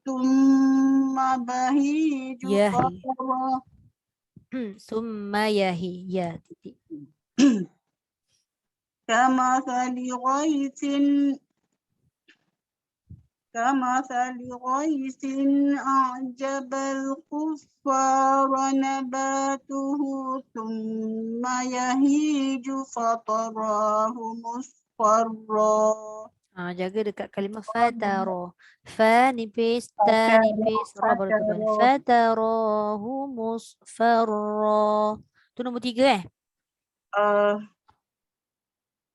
ثم بهيج Yahi. فتراه Summa yahi. Ya. Titik. كمثل غيث أعجب الكفار نباته ثم يهيج فتراه مصفرا. Jaga dekat kalimah fatara. Fa nipis, ta nipis, ra baru tebal. Fatarahu musfarra. Tu nombor 3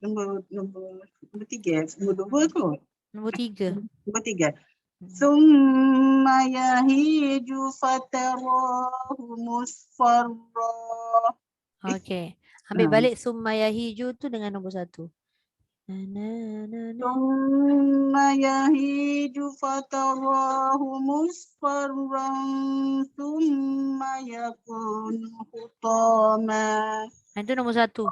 Nombor 3, nombor 2 kot. Nombor 3. Nombor 3. Summa yahiju fatarahu musfarra. Okey. Ambil balik summa yahiju tu dengan nombor 1. Summa yahiju fatarahu musfarran summa yakunu hutama. Itu nombor 1.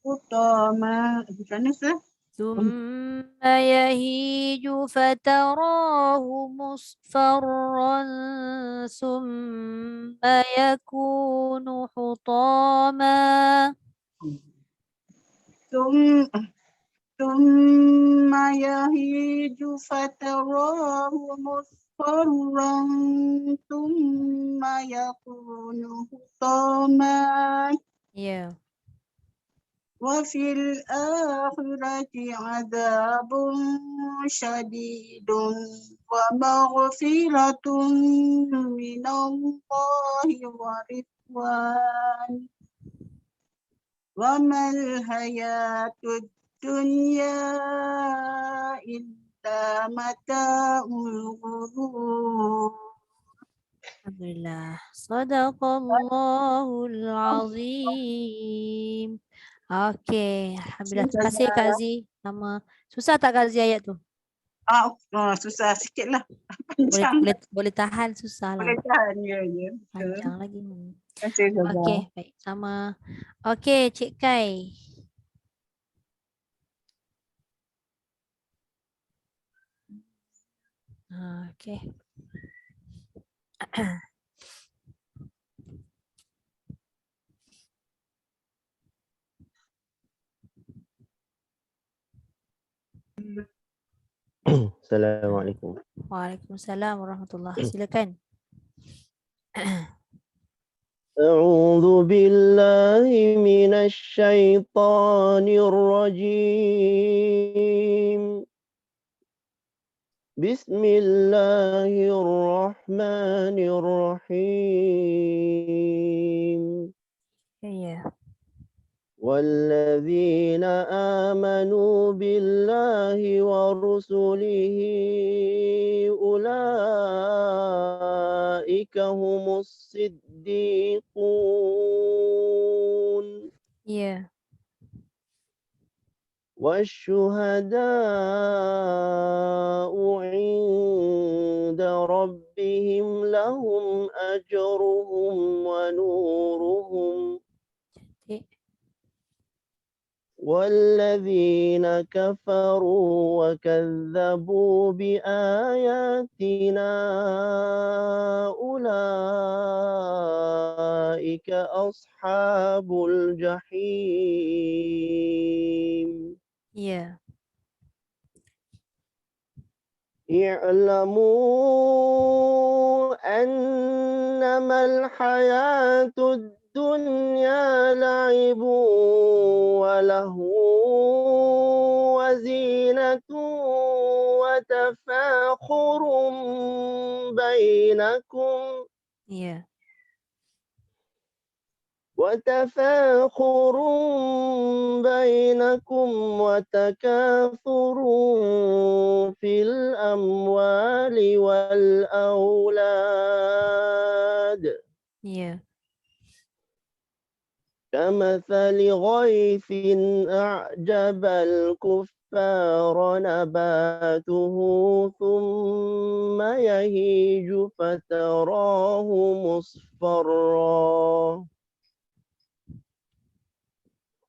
Hutama. Macam mana sah? ثم يهيج فتراه مصفرا ثم يكون حطاما. ثم يهيج فتراه مصفرا ثم يكون حطاما. Ya. وفي الآخرة عذاب شديد ومغفرة من الله ورضوان وما الحياة الدنيا إلا متاع الغرور. Alhamdulillah. Sadaqallahul azim. Okey, alhamdulillah. Terima kasih Kak Aziz. Sama. Susah tak Kak Aziz ayat tu? Susah sikit lah. Boleh tahan, susah lah. Boleh tahan, ya. Panjang lagi. Terima kasih. Okey, baik. Sama. Okey, Cik Kai. Okey. Assalamualaikum. Waalaikumsalam warahmatullahi. Silakan. أعوذ بالله من الشيطان الرجيم. بسم الله الرحمن الرحيم. Ya. والذين آمنوا بالله ورسله أولئك هم الصديقون Ya. والشهداء عند ربهم لهم أجرهم ونورهم Cantik. والذين كفروا وكذبوا بآياتنا أولئك أصحاب الجحيم. Ya. اعلموا أنما الحياة الدنيا لعب ولهو وزينة وتفاخر بينكم Ya. وتكاثر في الأموال والأولاد Ya. كمثل غيث أعجب الكفار نباته ثم يهيج فتراه مصفرا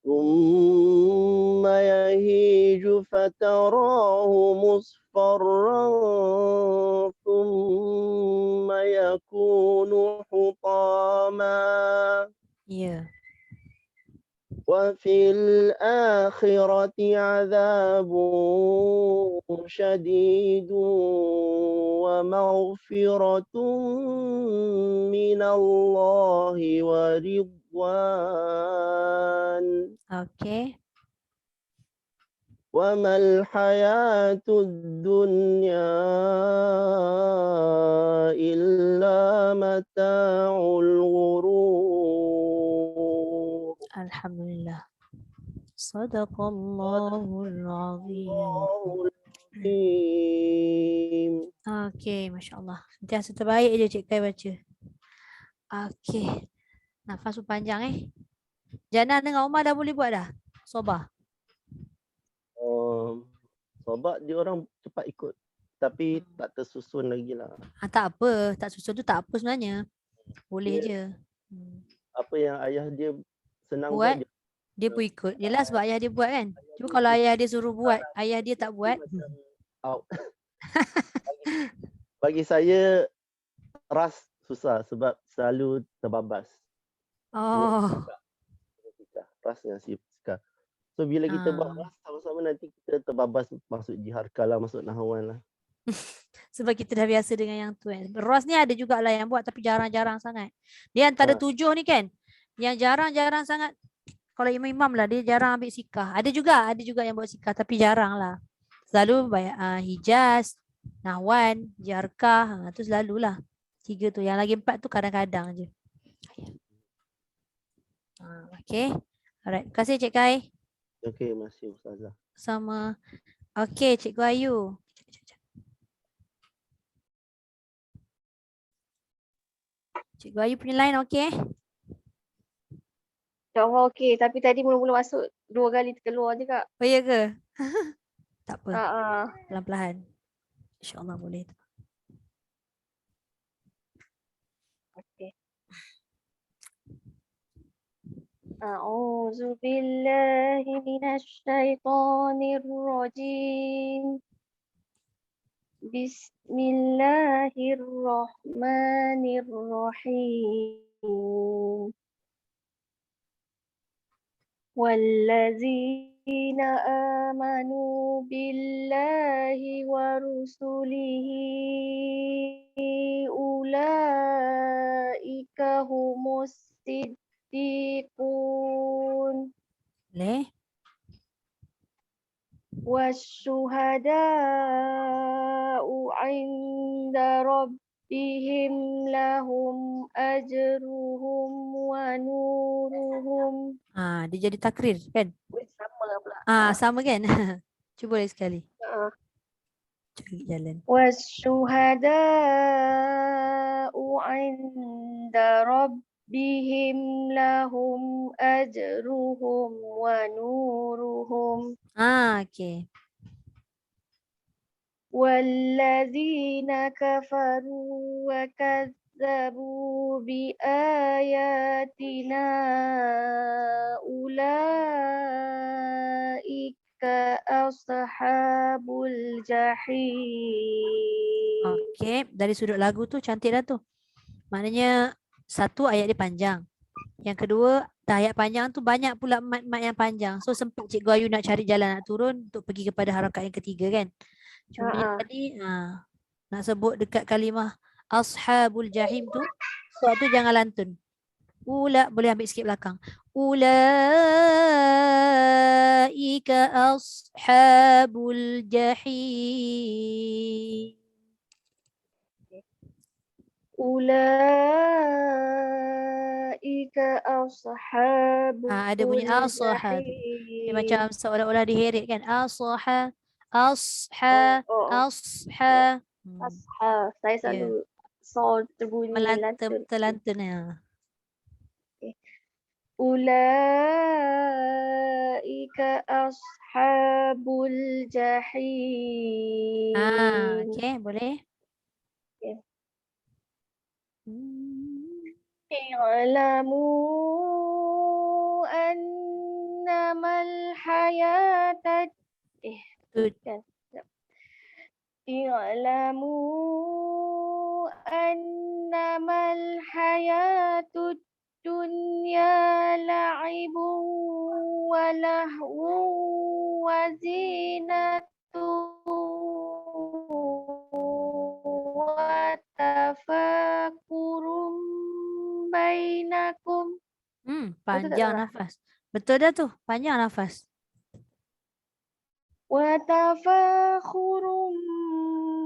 ثم يهيج فتراه مصفرا ثم يكون حطاما Ya. وفي الآخرة عذاب شديد ومغفرة من الله ورضوان Okey. وما الحياة الدنيا إلا متاع الغرور. Alhamdulillah. Sadaqallahul azim. الله العظيم. Okey, masya-Allah. Sentiasa terbaik je Cik Kai baca. Okey. Nafas pun panjang Jana dengan Omar dah boleh buat dah? Sobah. Sebab dia orang cepat ikut tapi tak tersusun lagi lah. Tak apa, tak susun tu tak apa sebenarnya. Boleh je. Apa yang ayah dia senang Buat, buat dia pun ikut. Yelah sebab ayah dia buat kan. Cuma kalau ayah dia suruh buat, ayah dia tak buat. out. Bagi saya ras susah sebab selalu terbabas. Oh. Rasnya sikar. So bila kita buat ras sama-sama nanti kita terbabas masuk jiharkah lah, masuk nahawan lah. Sebab kita dah biasa dengan yang tu kan. Ras ni ada jugalah yang buat tapi jarang-jarang sangat. Dia antara 7 ni kan. Yang jarang-jarang sangat. Kalau imam-imam lah dia jarang ambil sikah. Ada juga yang buat sikah tapi jarang lah. Selalu Hijaz, Nahwan, Jiharkah, tu selalulah. 3 tu. Yang lagi 4 tu kadang-kadang je. Okay. Alright. Terima kasih Cik Kai. Okey, masih Ustazah. Sama. Okay, Cikgu Ayu. Cikgu Ayu punya line okey InsyaAllah okey. Tapi tadi mula-mula masuk 2 kali terkeluar je Kak. Oh ya ke? Tak apa. Pelan-pelan. InsyaAllah boleh. Okey. A'udzu billahi minasy syaithanir rajim. Bismillahirrahmanirrahim. والذين آمنوا بالله ورسله أولئك هم الصديقون Boleh? والشهداء عند ربهم لهم أجرهم ونورهم. Dia jadi takrir kan? Sama pula. Sama kan? Cuba lagi sekali. Cari jalan. والشهداء عند ربهم لهم أجرهم ونورهم. Okay. والذين كفروا وكذبوا بآياتنا أولئك أصحاب الجحيم. Okay, dari sudut lagu tu cantik dah tu. Maknanya satu ayat dia panjang. Yang kedua, ayat panjang tu banyak pula mat-mat yang panjang. So sempat Cikgu Ayu nak cari jalan nak turun untuk pergi kepada harakat yang ketiga kan. Cuma yang tadi nak sebut dekat kalimah ashabul jahim tu, sebab tu jangan lantun. Boleh ambil sikit belakang. Ulaika ashabul jahim. Ulaika ashabul Ada bunyi ashab. Dia macam seolah-olah diheret kan. Asha. Asha. Saya selalu terbunyi lantun. Terlantun ya. Ulaika ashabul jahim. Okay, boleh. I'lamu annamal hayatad I'lamu annamal hayatud dunya la'ibun wa lahwun wa zinatun wa tafakurum bainakum. Panjang nafas. Betul dah tu. Panjang nafas. Wa tafakhurum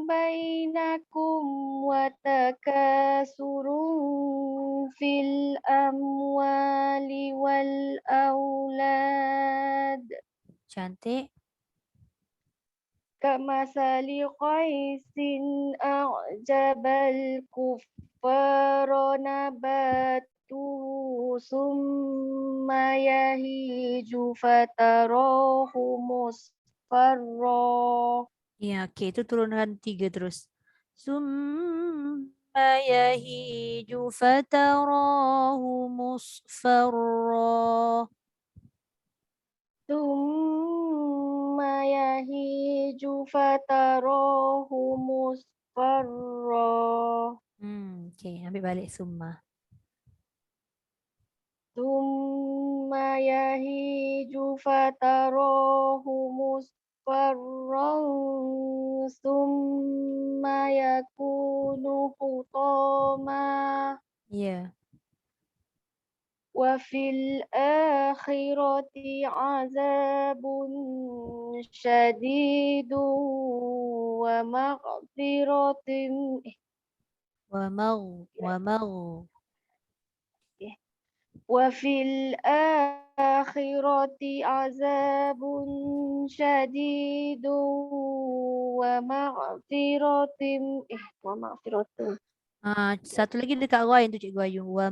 bainakum wa takasurum fil amwali wal aulad. Cantik. Kamasali qaisin a'jabal kuffara nabatu summa yahiju fatarahu musfarra. Ya, okay. Itu turunkan 3 terus. Summa yahiju fatarahu musfarra. Summa yahiju fatarahu musfarra. Okay, ambil balik summa. Summa yahiju fatarahu musfarra. Summa yakunu hutama. Ya. Wa fil akhirati azabun syadidun wa maghfiratin wa fil akhirati azabun syadidun wa maghfiratin Satu lagi dekat Ghain tu Cikgu Ayu. Wa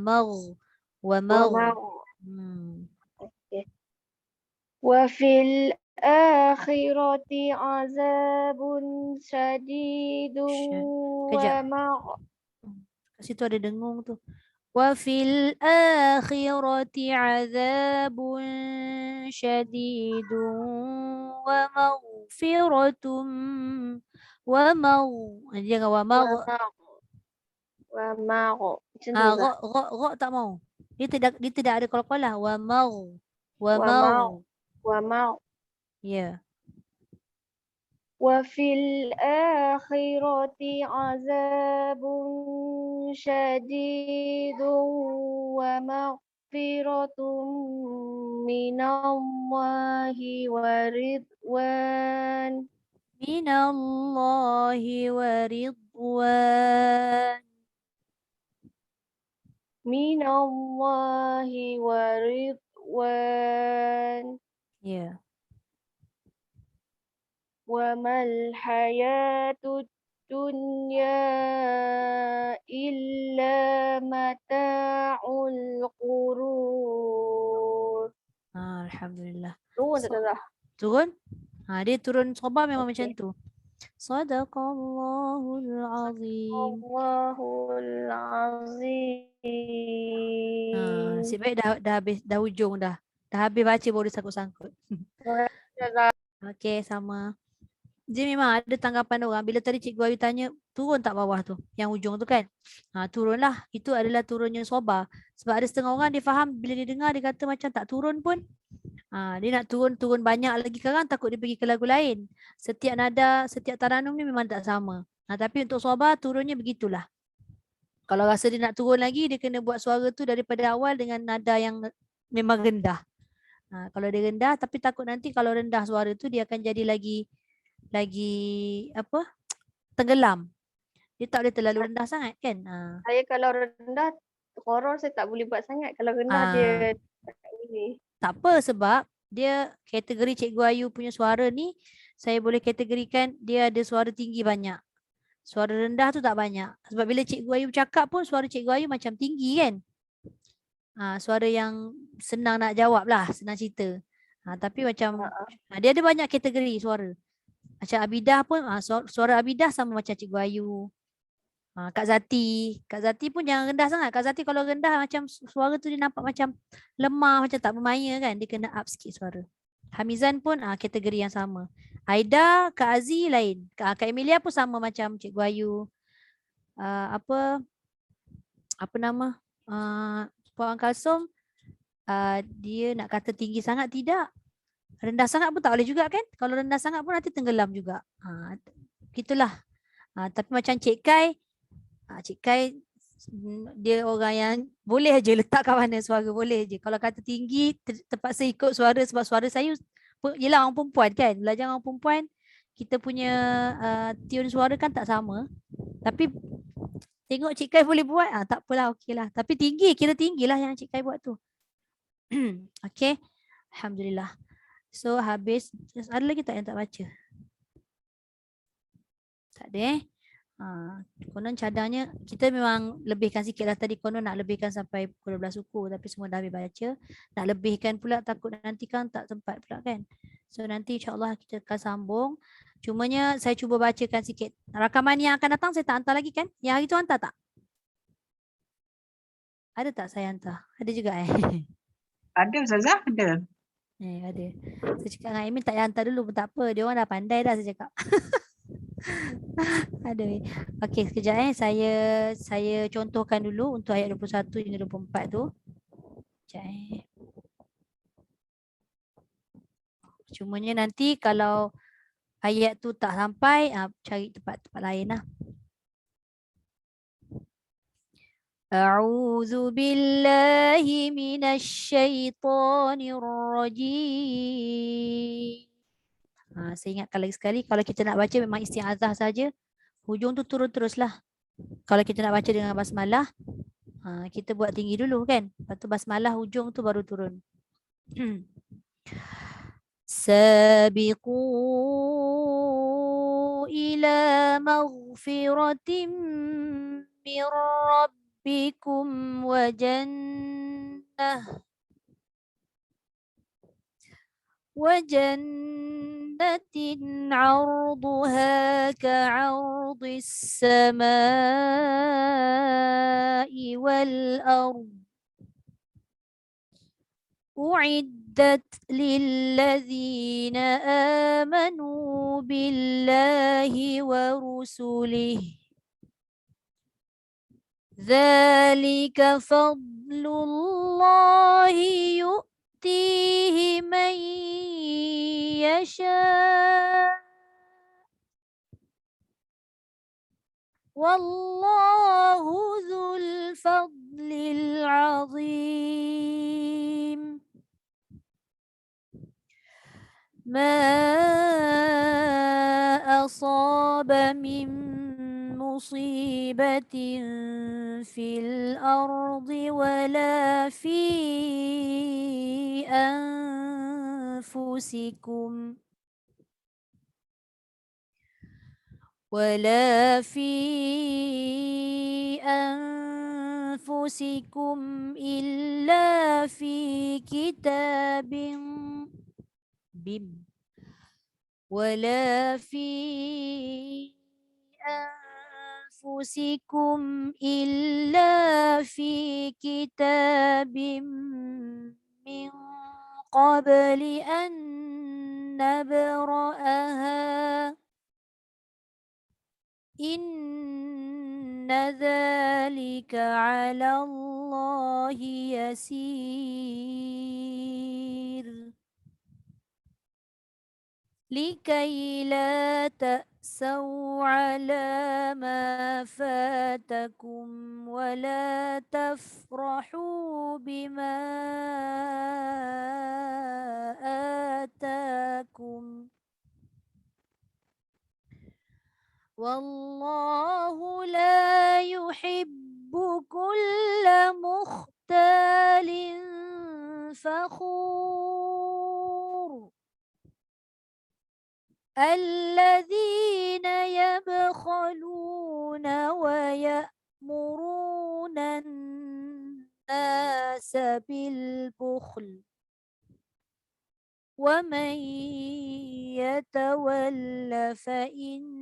fil akhirati azabun syadidun wa kat situ ada dengung tu. Wa fil akhirati azabun syadidun wa maghfiratum Wa mau. Dia dengan wa mau. Macam tu ke? Ra tak mau. Dia tidak ada qalqalah. Wa mau. Wa Wa mau. mau. Wa mau. Ya. وفي الآخرة عذاب شديد ومغفرة من الله ورضوان Minallahi wa ridwan. من الله ورضوان Ya. وما الحياة الدنيا إلا متاع الغرور. Alhamdulillah. Turun tak salah. Turun? Dia turun soba memang macam tu. Sadaqallahul azim. Allahul azim. Nasib baik dah habis, dah hujung dah. Dah habis baca baru sangkut-sangkut. Okey, sama. Dia memang ada tanggapan orang. Bila tadi Cikgu Ayu tanya, turun tak bawah tu? Yang hujung tu kan? Turunlah. Itu adalah turunnya soba. Sebab ada setengah orang dia faham bila dia dengar dia kata macam tak turun pun. Dia nak turun banyak lagi sekarang takut dia pergi ke lagu lain. Setiap nada, setiap taranum ni memang tak sama. Tapi untuk soba turunnya begitulah. Kalau rasa dia nak turun lagi, dia kena buat suara tu daripada awal dengan nada yang memang rendah. Kalau dia rendah, tapi takut nanti kalau rendah suara tu dia akan jadi lagi apa? Tenggelam. Dia tak boleh terlalu rendah sangat kan? Saya kalau rendah, horor saya tak boleh buat sangat. Kalau rendah dia tak boleh. Tak apa sebab dia kategori Cikgu Ayu punya suara ni saya boleh kategorikan dia ada suara tinggi banyak. Suara rendah tu tak banyak. Sebab bila Cikgu Ayu cakap pun suara Cikgu Ayu macam tinggi kan? Suara yang senang nak jawab lah, senang cerita. Tapi macam dia ada banyak kategori suara. Macam Abidah pun suara Abidah sama macam Cikgu Ayu. Kak Zati pun jangan rendah sangat. Kak Zati kalau rendah macam suara tu dia nampak macam lemah, macam tak bermaya kan. Dia kena up sikit suara. Hamizan pun kategori yang sama. Aida, Kak Aziz lain. Kak Emilia pun sama macam Cikgu Ayu. Apa nama? Puan Kalsum, dia nak kata tinggi sangat tidak. Rendah sangat pun tak boleh juga kan. Kalau rendah sangat pun nanti tenggelam juga. Gitulah. Tapi macam Cik Kai dia orang yang boleh je letak kat mana suara, boleh je. Kalau kata tinggi terpaksa ikut suara sebab suara saya yelah orang perempuan kan. Belajar orang perempuan kita punya tune suara kan tak sama. Tapi tengok Cik Kai boleh buat, tak apalah, okey lah. Tapi kira tinggi lah yang Cik Kai buat tu. Okey. Alhamdulillah. So habis, ada lagi tak yang tak baca? Tak ada konon cadangnya kita memang lebihkan sikit lah tadi, konon nak lebihkan sampai pukul 12 suku tapi semua dah habis baca. Nak lebihkan pula takut nanti kan tak sempat pula kan. So nanti insyaAllah kita akan sambung. Cumanya saya cuba bacakan sikit. Rakaman yang akan datang saya tak hantar lagi kan? Yang hari tu hantar tak? Ada tak saya hantar? Ada juga Ada Ustazah, ada. Ada. Saya cakap dengan Amin tak payah hantar dulu pun tak apa. Dia orang dah pandai dah saya cakap. Aduh. Okey, sekejap saya contohkan dulu untuk ayat 21 hingga 24 tu. Sekejap Cumanya nanti kalau ayat tu tak sampai, cari tempat lain lah. A'udzu billahi minasyaitonir rajim. Saya ingatkan lagi sekali, kalau kita nak baca memang isti'azah saja. Hujung tu turun teruslah. Kalau kita nak baca dengan basmalah, kita buat tinggi dulu kan. Lepas tu basmalah hujung tu baru turun. Sabiqu ila maghfiratin min rabbikum wa jannah عرضها كعرض السماء والأرض أعدت للذين آمنوا بالله ورسله ذلك فضل الله يؤتيه من يشاء والله ذو الفضل العظيم ما أصاب من مصيبة في الأرض ولا في أنفسكم إلا في كتاب ولا في أنفسكم إلا في كتاب من قبل أن نبرأها إن ذلك على الله يسير لكي لا تأسوا على ما فاتكم ولا تفرحوا بما آتاكم والله لا يحب كل مختال فخور الذين يبخلون ويأمرون الناس بالبخل ومن يتول فإن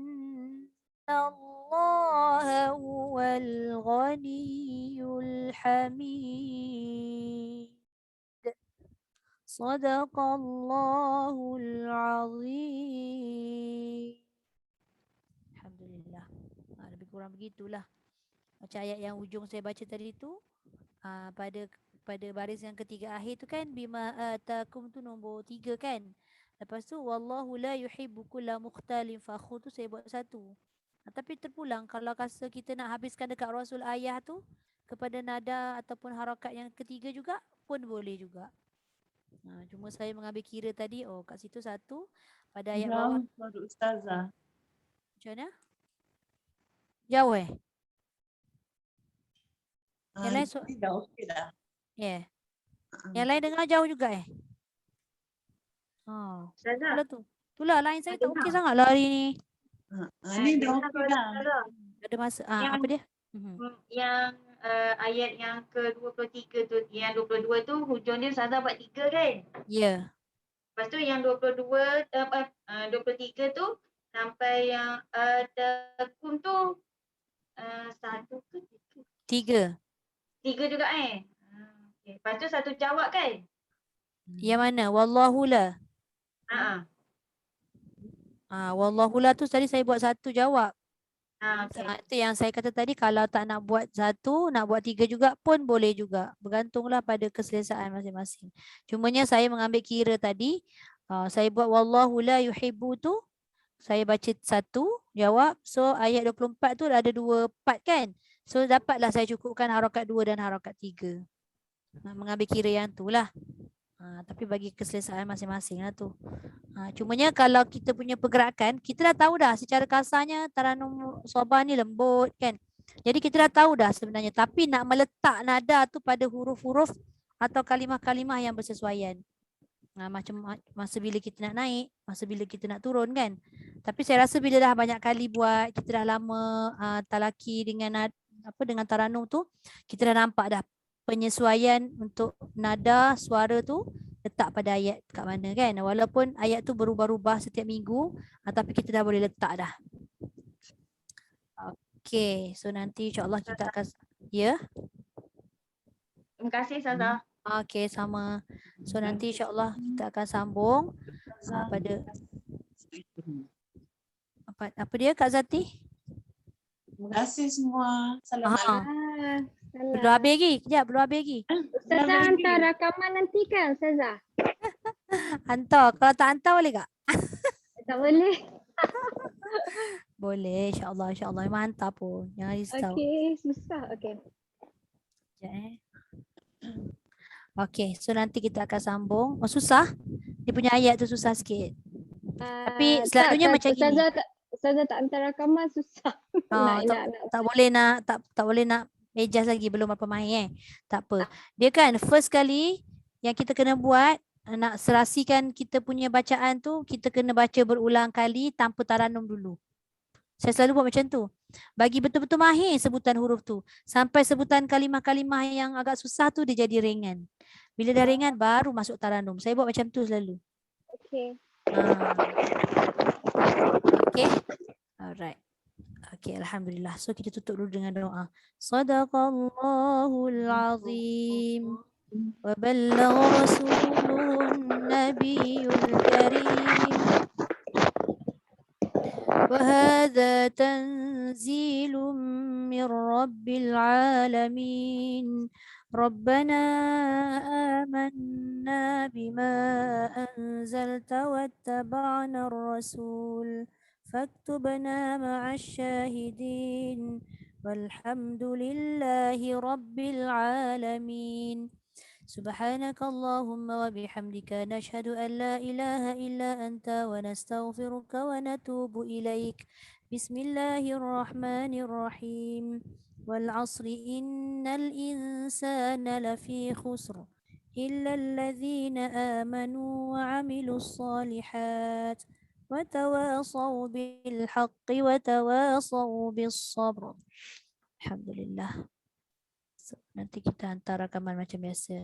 الله هو الغني الحميد صدق الله العظيم. Alhamdulillah. Lebih kurang begitulah. Macam ayat yang ujung saya baca tadi tu, pada baris yang ketiga akhir tu kan, bima atakum tu nombor 3 kan. Lepas tu wallahu la yuhibbu kulla mukhtalin fakhur tu saya buat 1. Tapi terpulang kalau rasa kita nak habiskan dekat rasul ayah tu kepada nada ataupun harakat yang ketiga juga pun boleh juga. Cuma saya mengambil kira tadi, kat situ 1, pada ayat bawah. Jauh suara ustazah. Macam mana? Jauh Yang lain Ini dah okey dah. Yeah. Yang lain dengar jauh juga Ustazah, Itulah lain saya tak Ada okey tak? sangat lah hari ni. Ini dah okey dah. Ustazah, Ada masa. Yang- Apa dia? yang ayat yang ke-23 tu, yang 22 tu hujung dia Ustazah buat 3 kan? Ya. Lepas tu yang 23 tu sampai yang takum tu 1 ke 3? 3. 3 juga Okay. Lepas tu 1 jawab kan? Yang mana? Wallahu la. Wallahu la tu tadi saya buat 1 jawab. Okay. Itu yang saya kata tadi, kalau tak nak buat 1, nak buat 3 juga pun boleh juga. Bergantunglah pada keselesaan masing-masing. Cumanya saya mengambil kira tadi, saya buat wallahu la yuhibbu tu, saya baca 1 jawab. So ayat 24 tu ada 2 part kan. So dapatlah saya cukupkan harakat 2 dan harakat 3. Mengambil kira yang tu lah. Tapi bagi keselesaan masing-masing lah tu. Cumanya kalau kita punya pergerakan, kita dah tahu dah secara kasarnya Taranum Sobah ni lembut kan. Jadi kita dah tahu dah sebenarnya. Tapi nak meletak nada tu pada huruf-huruf atau kalimah-kalimah yang bersesuaian. Macam masa bila kita nak naik, masa bila kita nak turun kan. Tapi saya rasa bila dah banyak kali buat, kita dah lama talaki dengan Taranum tu, kita dah nampak dah penyesuaian untuk nada suara tu letak pada ayat kat mana kan. Walaupun ayat tu berubah-ubah setiap minggu, tapi kita dah boleh letak dah. Okay, so nanti insyaAllah kita akan, ya. Terima kasih Ustazah. Okey, sama. So nanti insya-Allah kita akan sambung pada apa dia Kak Zati? Terima kasih semua. Assalamualaikum. Belum habis lagi. Kejap, belum habis lagi. Ustazah hantar rakaman nanti kan Ustazah? Hantar. Kalau tak hantar boleh tak? Tak boleh. Boleh, insya-Allah, insya-Allah. Memang hantar pun. Jangan risau. Okey, susah. Okey. Sekejap, Okey, so nanti kita akan sambung. Oh, susah? Dia punya ayat tu susah sikit. Tapi selalunya macam gini. Ustazah tak hantar rakaman susah. Oh, tak boleh nak tak boleh nak adjust lagi, belum apa main Tak apa. Dia kan first kali yang kita kena buat, nak serasikan kita punya bacaan tu, kita kena baca berulang kali tanpa taranum dulu. Saya selalu buat macam tu. Bagi betul-betul mahir sebutan huruf tu. Sampai sebutan kalimah-kalimah yang agak susah tu dia jadi ringan. Bila dah ringan baru masuk taranum. Saya buat macam tu selalu. Okey. Okay. Alright. Okay, Alhamdulillah. So kita tutup dulu dengan doa. Sadaqallahul azim. Wa ballagha rasulun nabiyul karim. وهذا تنزيل من رب العالمين ربنا آمنا بما أنزلت واتبعنا الرسول فاكتبنا مع الشاهدين والحمد لله رب العالمين سبحانك اللهم وبحمدك نشهد أن لا إله إلا أنت ونستغفرك ونتوب إليك بسم الله الرحمن الرحيم والعصر إن الإنسان لفي خسر إلا الذين آمنوا وعملوا الصالحات وتواصوا بالحق وتواصوا بالصبر الحمد لله. Nanti kita hantar rakaman macam biasa.